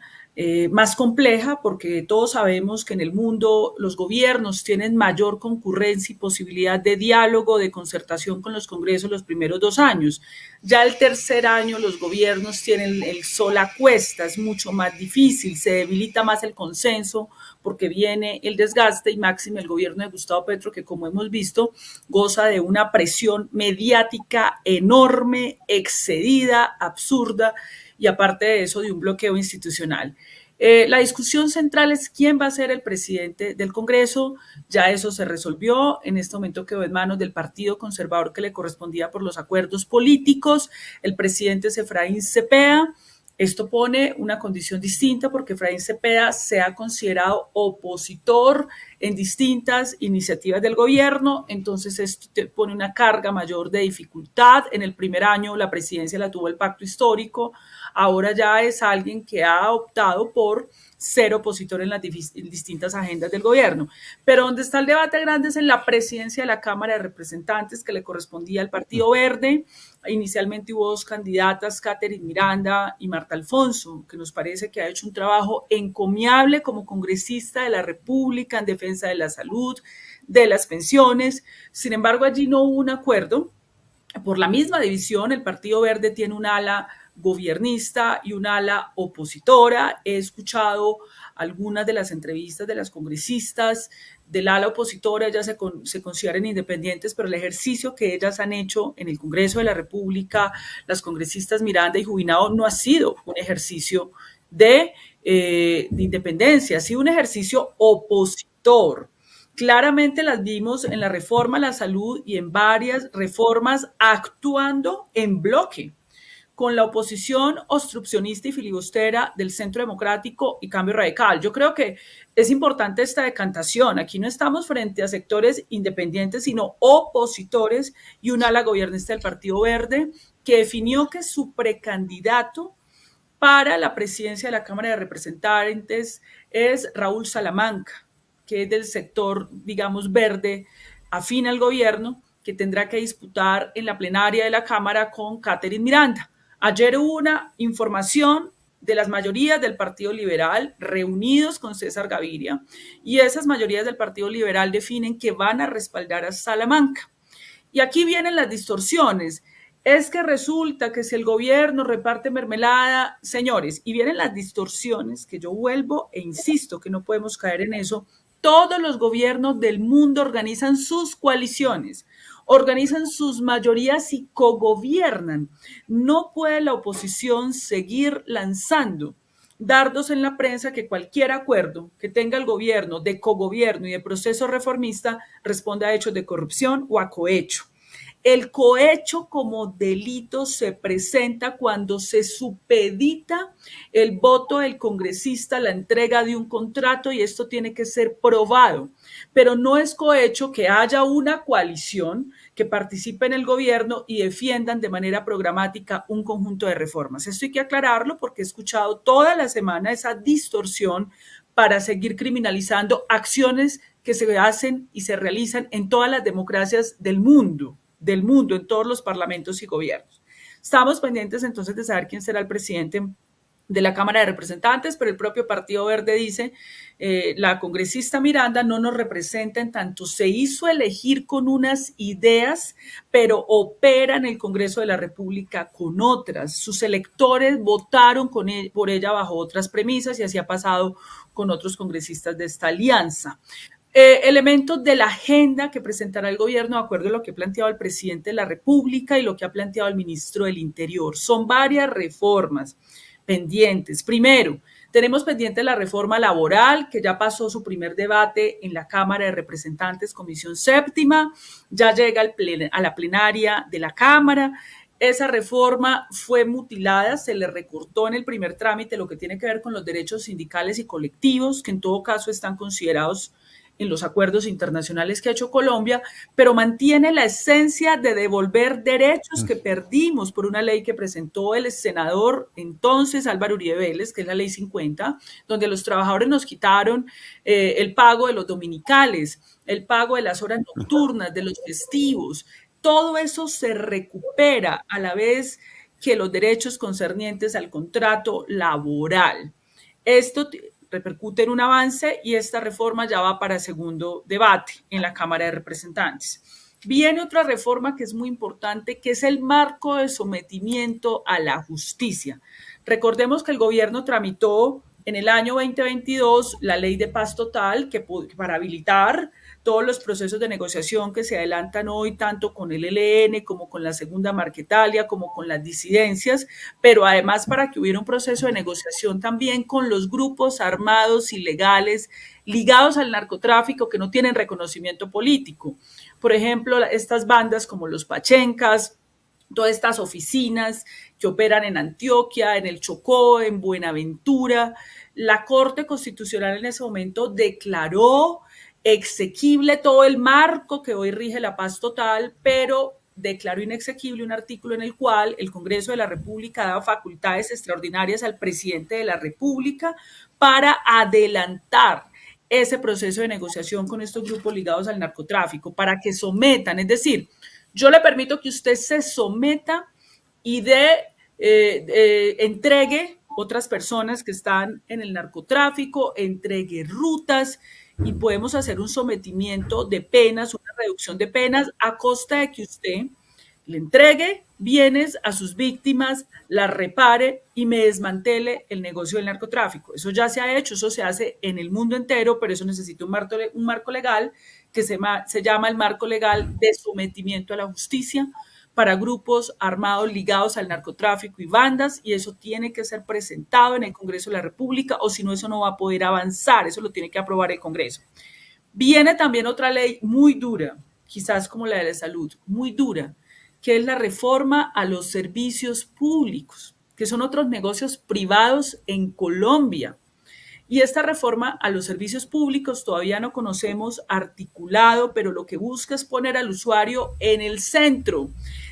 más compleja porque todos sabemos que en el mundo los gobiernos tienen mayor concurrencia y posibilidad de diálogo, de concertación con los congresos los primeros 2 años. Ya el tercer año los gobiernos tienen el sol a cuesta, es mucho más difícil, se debilita más el consenso porque viene el desgaste y máximo el gobierno de Gustavo Petro, que como hemos visto goza de una presión mediática enorme, excedida, absurda, y aparte de eso, de un bloqueo institucional. La discusión central es quién va a ser el presidente del Congreso. Ya eso se resolvió. En este momento quedó en manos del Partido Conservador que le correspondía por los acuerdos políticos. El presidente es Efraín Cepeda. Esto pone una condición distinta porque Efraín Cepeda se ha considerado opositor en distintas iniciativas del gobierno, entonces esto pone una carga mayor de dificultad. En el primer año la presidencia la tuvo el Pacto Histórico, ahora ya es alguien que ha optado por ser opositor en las distintas agendas del gobierno. Pero donde está el debate grande es en la presidencia de la Cámara de Representantes, que le correspondía al Partido Verde. Inicialmente hubo 2 candidatas, Catherine Miranda y Marta Alfonso, que nos parece que ha hecho un trabajo encomiable como congresista de la República en defensa de la salud, de las pensiones. Sin embargo, allí no hubo un acuerdo. Por la misma división, el Partido Verde tiene un ala gobiernista y un ala opositora. He escuchado algunas de las entrevistas de las congresistas del ala opositora, ellas se consideran independientes, pero el ejercicio que ellas han hecho en el Congreso de la República, las congresistas Miranda y Jubinado, no ha sido un ejercicio de independencia, ha sido un ejercicio opositor. Claramente las vimos en la reforma a la salud y en varias reformas actuando en bloque con la oposición obstruccionista y filibustera del Centro Democrático y Cambio Radical. Yo creo que es importante esta decantación. Aquí no estamos frente a sectores independientes, sino opositores y un ala gobernista del Partido Verde que definió que su precandidato para la presidencia de la Cámara de Representantes es Raúl Salamanca, que es del sector, digamos, verde, afín al gobierno, que tendrá que disputar en la plenaria de la Cámara con Catherine Miranda. Ayer hubo una información de las mayorías del Partido Liberal reunidos con César Gaviria y esas mayorías del Partido Liberal definen que van a respaldar a Salamanca. Y aquí vienen las distorsiones. Es que resulta que si el gobierno reparte mermelada, señores, y vienen las distorsiones que yo vuelvo e insisto que no podemos caer en eso. Todos los gobiernos del mundo organizan sus coaliciones, organizan sus mayorías y cogobiernan. No puede la oposición seguir lanzando dardos en la prensa que cualquier acuerdo que tenga el gobierno de cogobierno y de proceso reformista responde a hechos de corrupción o a cohecho. El cohecho como delito se presenta cuando se supedita el voto del congresista a la entrega de un contrato y esto tiene que ser probado. Pero no es cohecho que haya una coalición que participe en el gobierno y defiendan de manera programática un conjunto de reformas. Esto hay que aclararlo porque he escuchado toda la semana esa distorsión para seguir criminalizando acciones que se hacen y se realizan en todas las democracias del mundo, en todos los parlamentos y gobiernos. Estamos pendientes entonces de saber quién será el presidente de la Cámara de Representantes, pero el propio Partido Verde dice, la congresista Miranda no nos representa en tanto se hizo elegir con unas ideas, pero opera en el Congreso de la República con otras. Sus electores votaron por ella bajo otras premisas y así ha pasado con otros congresistas de esta alianza. Elementos de la agenda que presentará el gobierno de acuerdo a lo que ha planteado el presidente de la República y lo que ha planteado el ministro del Interior. Son varias reformas pendientes. Primero, tenemos pendiente la reforma laboral, que ya pasó su primer debate en la Cámara de Representantes, Comisión Séptima, ya llega a la plenaria de la Cámara. Esa reforma fue mutilada, se le recortó en el primer trámite lo que tiene que ver con los derechos sindicales y colectivos, que en todo caso están considerados en los acuerdos internacionales que ha hecho Colombia, pero mantiene la esencia de devolver derechos que perdimos por una ley que presentó el senador entonces Álvaro Uribe Vélez, que es la Ley 50, donde los trabajadores nos quitaron el pago de los dominicales, el pago de las horas nocturnas, de los festivos. Todo eso se recupera a la vez que los derechos concernientes al contrato laboral. Esto repercute en un avance y esta reforma ya va para segundo debate en la Cámara de Representantes. Viene otra reforma que es muy importante, que es el marco de sometimiento a la justicia. Recordemos que el gobierno tramitó en el año 2022 la ley de paz total para habilitar todos los procesos de negociación que se adelantan hoy, tanto con el ELN como con la Segunda Marquetalia, como con las disidencias, pero además para que hubiera un proceso de negociación también con los grupos armados ilegales ligados al narcotráfico que no tienen reconocimiento político. Por ejemplo, estas bandas como los Pachencas, todas estas oficinas que operan en Antioquia, en el Chocó, en Buenaventura. La Corte Constitucional en ese momento declaró exequible todo el marco que hoy rige la paz total, pero declaró inexequible un artículo en el cual el Congreso de la República daba facultades extraordinarias al presidente de la República para adelantar ese proceso de negociación con estos grupos ligados al narcotráfico, para que sometan, es decir, yo le permito que usted se someta y entregue otras personas que están en el narcotráfico, entregue rutas y podemos hacer un sometimiento de penas, una reducción de penas a costa de que usted le entregue bienes a sus víctimas, las repare y me desmantele el negocio del narcotráfico. Eso ya se ha hecho, eso se hace en el mundo entero, pero eso necesita un marco legal que se llama el marco legal de sometimiento a la justicia para grupos armados ligados al narcotráfico y bandas, y eso tiene que ser presentado en el Congreso de la República, o si no, eso no va a poder avanzar, eso lo tiene que aprobar el Congreso. Viene también otra ley muy dura, quizás como la de la salud, muy dura, que es la reforma a los servicios públicos, que son otros negocios privados en Colombia. Y esta reforma a los servicios públicos todavía no conocemos articulado, pero lo que busca es poner al usuario en el centro,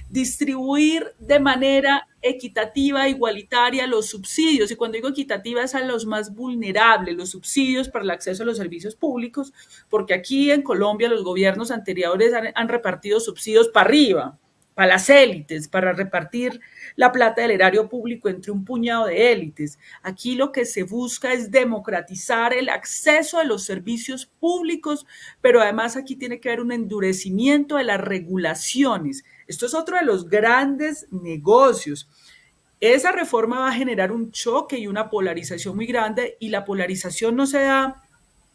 distribuir de manera equitativa, igualitaria los subsidios. Y cuando digo equitativa es a los más vulnerables, los subsidios para el acceso a los servicios públicos, porque aquí en Colombia los gobiernos anteriores han repartido subsidios para arriba, para las élites, para repartir la plata del erario público entre un puñado de élites. Aquí lo que se busca es democratizar el acceso a los servicios públicos, pero además aquí tiene que haber un endurecimiento de las regulaciones. Esto es otro de los grandes negocios. Esa reforma va a generar un choque y una polarización muy grande, y la polarización no se da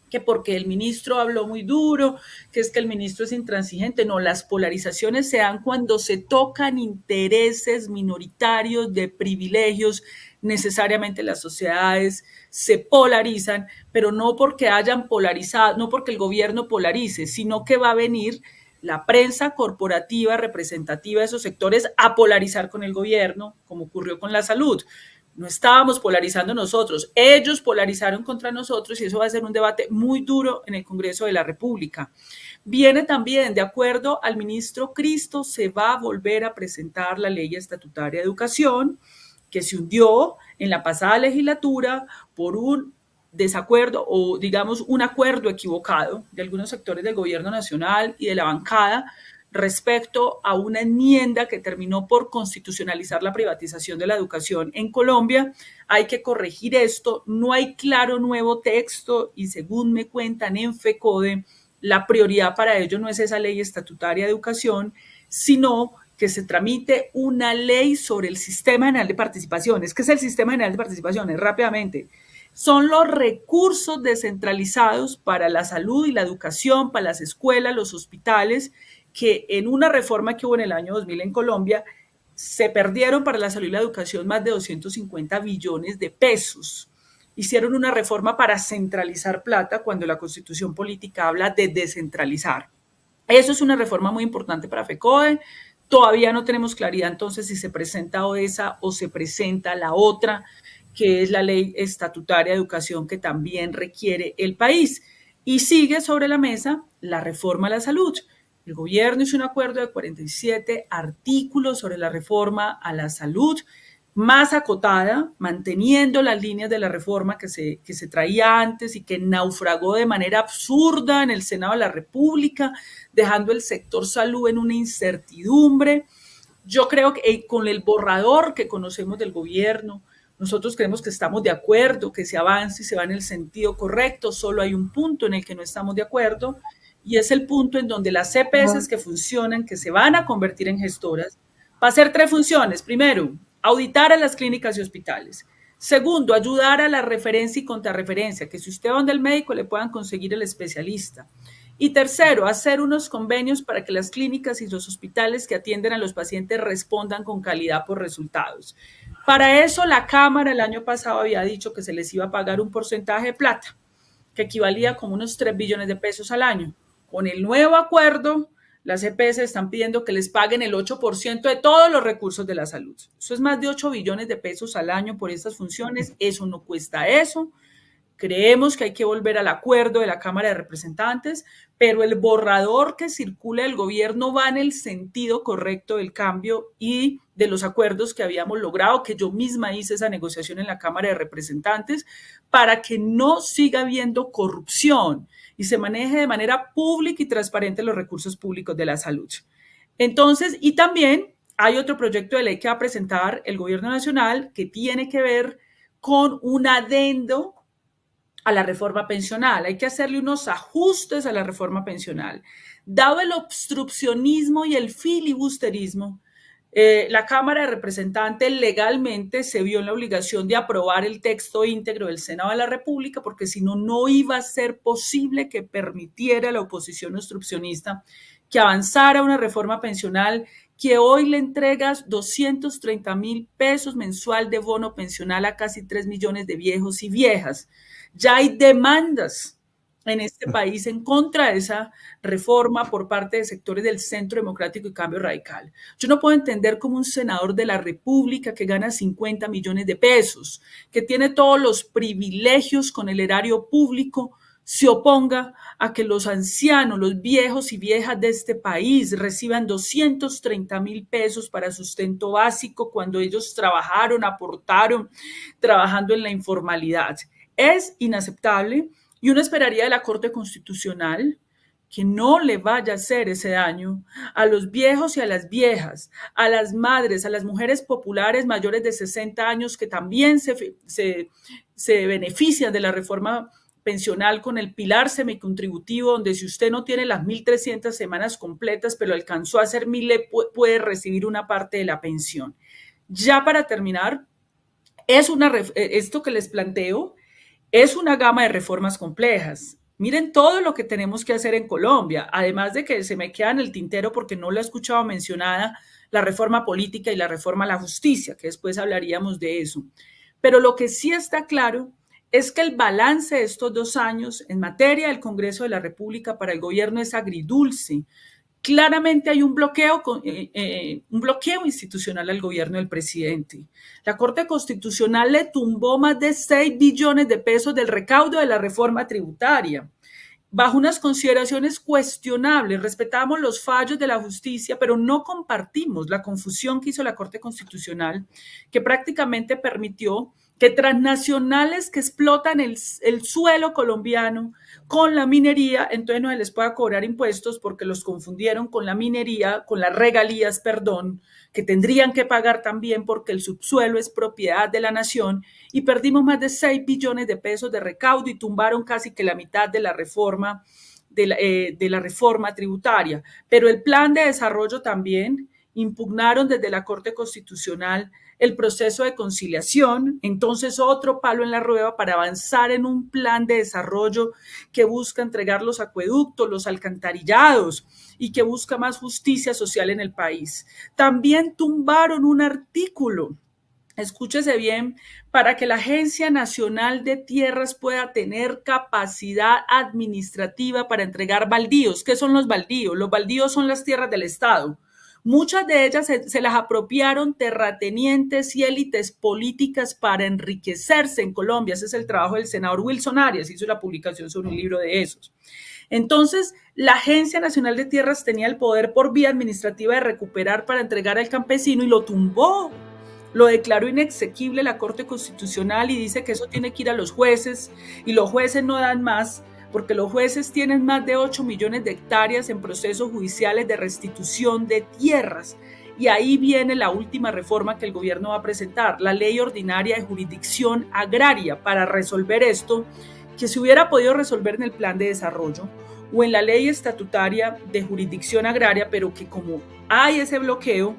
que porque el ministro habló muy duro, que es que el ministro es intransigente. No, las polarizaciones se dan cuando se tocan intereses minoritarios de privilegios. Necesariamente las sociedades se polarizan, pero no porque hayan polarizado, no porque el gobierno polarice, sino que va a venir la prensa corporativa representativa de esos sectores a polarizar con el gobierno, como ocurrió con la salud. No estábamos polarizando nosotros, ellos polarizaron contra nosotros, y eso va a ser un debate muy duro en el Congreso de la República. Viene también, de acuerdo al ministro Cristo, se va a volver a presentar la Ley Estatutaria de Educación, que se hundió en la pasada legislatura por un desacuerdo o, digamos, un acuerdo equivocado de algunos sectores del gobierno nacional y de la bancada respecto a una enmienda que terminó por constitucionalizar la privatización de la educación en Colombia. Hay que corregir esto, no hay claro nuevo texto, y según me cuentan en FECODE, la prioridad para ello no es esa ley estatutaria de educación, sino que se tramite una ley sobre el Sistema General de Participaciones. ¿Qué es el Sistema General de Participaciones? Rápidamente, son los recursos descentralizados para la salud y la educación, para las escuelas, los hospitales, que en una reforma que hubo en el año 2000 en Colombia, se perdieron para la salud y la educación más de 250 billones de pesos. Hicieron una reforma para centralizar plata cuando la Constitución política habla de descentralizar. Eso es una reforma muy importante para FECODE. Todavía no tenemos claridad entonces si se presenta esa o se presenta la otra, que es la ley estatutaria de educación que también requiere el país. Y sigue sobre la mesa la reforma a la salud. El gobierno hizo un acuerdo de 47 artículos sobre la reforma a la salud, más acotada, manteniendo las líneas de la reforma que se traía antes y que naufragó de manera absurda en el Senado de la República, dejando el sector salud en una incertidumbre. Yo creo que con el borrador que conocemos del gobierno, nosotros creemos que estamos de acuerdo, que se avance y se va en el sentido correcto. Solo hay un punto en el que no estamos de acuerdo, y es el punto en donde las CPS que funcionan, que se van a convertir en gestoras, va a hacer 3 funciones. Primero, auditar a las clínicas y hospitales. Segundo, ayudar a la referencia y contrarreferencia, que si usted va donde el médico le puedan conseguir el especialista. Y tercero, hacer unos convenios para que las clínicas y los hospitales que atienden a los pacientes respondan con calidad por resultados. Para eso la Cámara el año pasado había dicho que se les iba a pagar un porcentaje de plata, que equivalía a como unos 3 billones de pesos al año. Con el nuevo acuerdo, las EPS están pidiendo que les paguen el 8% de todos los recursos de la salud. Eso es más de 8 billones de pesos al año por estas funciones. Eso no cuesta eso. Creemos que hay que volver al acuerdo de la Cámara de Representantes, pero el borrador que circula del gobierno va en el sentido correcto del cambio y de los acuerdos que habíamos logrado, que yo misma hice esa negociación en la Cámara de Representantes, para que no siga habiendo corrupción y se maneje de manera pública y transparente los recursos públicos de la salud. Entonces, y también hay otro proyecto de ley que va a presentar el gobierno nacional que tiene que ver con un adendo a la reforma pensional. Hay que hacerle unos ajustes a la reforma pensional. Dado el obstruccionismo y el filibusterismo, la Cámara de Representantes legalmente se vio en la obligación de aprobar el texto íntegro del Senado de la República, porque si no, no iba a ser posible que permitiera a la oposición obstruccionista que avanzara una reforma pensional que hoy le entrega 230,000 pesos mensual de bono pensional a casi 3 millones de viejos y viejas. Ya hay demandas en este país en contra de esa reforma por parte de sectores del Centro Democrático y Cambio Radical. Yo no puedo entender cómo un senador de la República que gana 50 millones de pesos, que tiene todos los privilegios con el erario público, se oponga a que los ancianos, los viejos y viejas de este país reciban 230,000 pesos para sustento básico cuando ellos trabajaron, aportaron, trabajando en la informalidad. Es inaceptable. Y uno esperaría de la Corte Constitucional que no le vaya a hacer ese daño a los viejos y a las viejas, a las madres, a las mujeres populares mayores de 60 años que también se benefician de la reforma pensional con el pilar semicontributivo, donde si usted no tiene las 1.300 semanas completas, pero alcanzó a hacer 1.000, puede recibir una parte de la pensión. Ya para terminar, esto que les planteo es una gama de reformas complejas. Miren todo lo que tenemos que hacer en Colombia, además de que se me queda en el tintero porque no la he escuchado mencionada, la reforma política y la reforma a la justicia, que después hablaríamos de eso. Pero lo que sí está claro es que el balance de estos 2 años en materia del Congreso de la República para el gobierno es agridulce. Claramente hay un bloqueo institucional al gobierno del presidente. La Corte Constitucional le tumbó más de 6 billones de pesos del recaudo de la reforma tributaria, bajo unas consideraciones cuestionables. Respetamos los fallos de la justicia, pero no compartimos la confusión que hizo la Corte Constitucional, que prácticamente permitió que transnacionales que explotan el suelo colombiano con la minería, entonces no se les pueda cobrar impuestos porque los confundieron con la minería, con las regalías, perdón, que tendrían que pagar también porque el subsuelo es propiedad de la nación, y perdimos más de 6 billones de pesos de recaudo y tumbaron casi que la mitad de la reforma, de la reforma tributaria. Pero el plan de desarrollo también impugnaron desde la Corte Constitucional el proceso de conciliación, entonces otro palo en la rueda para avanzar en un plan de desarrollo que busca entregar los acueductos, los alcantarillados y que busca más justicia social en el país. También tumbaron un artículo, escúchese bien, para que la Agencia Nacional de Tierras pueda tener capacidad administrativa para entregar baldíos. ¿Qué son los baldíos? Los baldíos son las tierras del Estado. Muchas de ellas se las apropiaron terratenientes y élites políticas para enriquecerse en Colombia. Ese es el trabajo del senador Wilson Arias, hizo la publicación sobre un libro de esos. Entonces, la Agencia Nacional de Tierras tenía el poder por vía administrativa de recuperar para entregar al campesino y lo tumbó. Lo declaró inexequible la Corte Constitucional y dice que eso tiene que ir a los jueces y los jueces no dan más porque los jueces tienen más de 8 millones de hectáreas en procesos judiciales de restitución de tierras. Y ahí viene la última reforma que el gobierno va a presentar, la Ley Ordinaria de Jurisdicción Agraria, para resolver esto, que se hubiera podido resolver en el Plan de Desarrollo o en la Ley Estatutaria de Jurisdicción Agraria, pero que como hay ese bloqueo,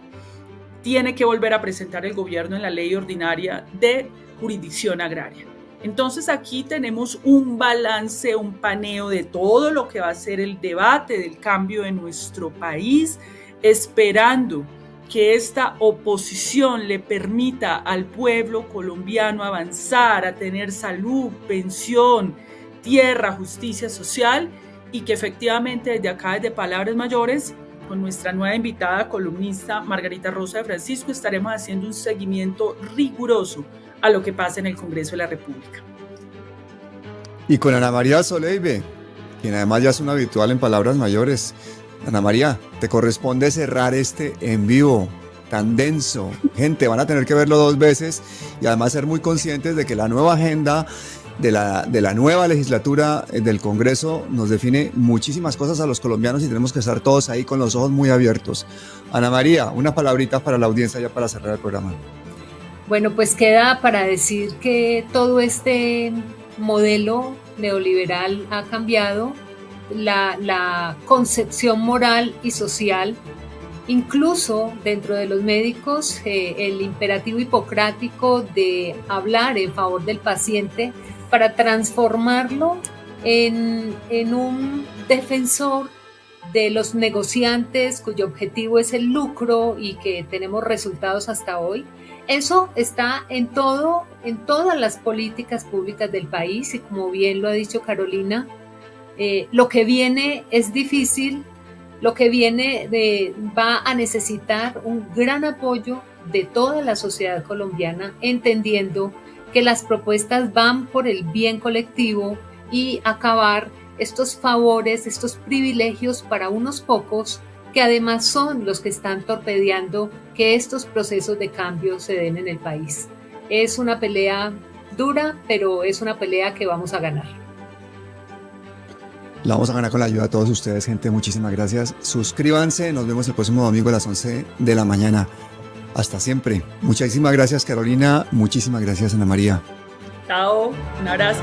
tiene que volver a presentar el gobierno en la Ley Ordinaria de Jurisdicción Agraria. Entonces aquí tenemos un balance, un paneo de todo lo que va a ser el debate del cambio en nuestro país, esperando que esta oposición le permita al pueblo colombiano avanzar, a tener salud, pensión, tierra, justicia social y que efectivamente desde acá, desde Palabras Mayores, con nuestra nueva invitada columnista Margarita Rosa de Francisco, estaremos haciendo un seguimiento riguroso a lo que pasa en el Congreso de la República. Y con Ana María Soleive, quien además ya es una habitual en Palabras Mayores. Ana María, te corresponde cerrar este en vivo tan denso. Gente, van a tener que verlo 2 veces y además ser muy conscientes de que la nueva agenda de la nueva legislatura del Congreso nos define muchísimas cosas a los colombianos y tenemos que estar todos ahí con los ojos muy abiertos. Ana María, unas palabritas para la audiencia ya para cerrar el programa. Bueno, pues queda para decir que todo este modelo neoliberal ha cambiado la concepción moral y social, incluso dentro de los médicos, el imperativo hipocrático de hablar en favor del paciente para transformarlo en un defensor de los negociantes cuyo objetivo es el lucro y que tenemos resultados hasta hoy. Eso está en todas las políticas públicas del país y como bien lo ha dicho Carolina, lo que viene es difícil, lo que viene va a necesitar un gran apoyo de toda la sociedad colombiana, entendiendo que las propuestas van por el bien colectivo y acabar estos favores, estos privilegios para unos pocos que además son los que están torpedeando que estos procesos de cambio se den en el país. Es una pelea dura, pero es una pelea que vamos a ganar. La vamos a ganar con la ayuda de todos ustedes, gente. Muchísimas gracias. Suscríbanse. Nos vemos el próximo domingo a las 11 de la mañana. Hasta siempre. Muchísimas gracias, Carolina. Muchísimas gracias, Ana María. Chao. Un abrazo.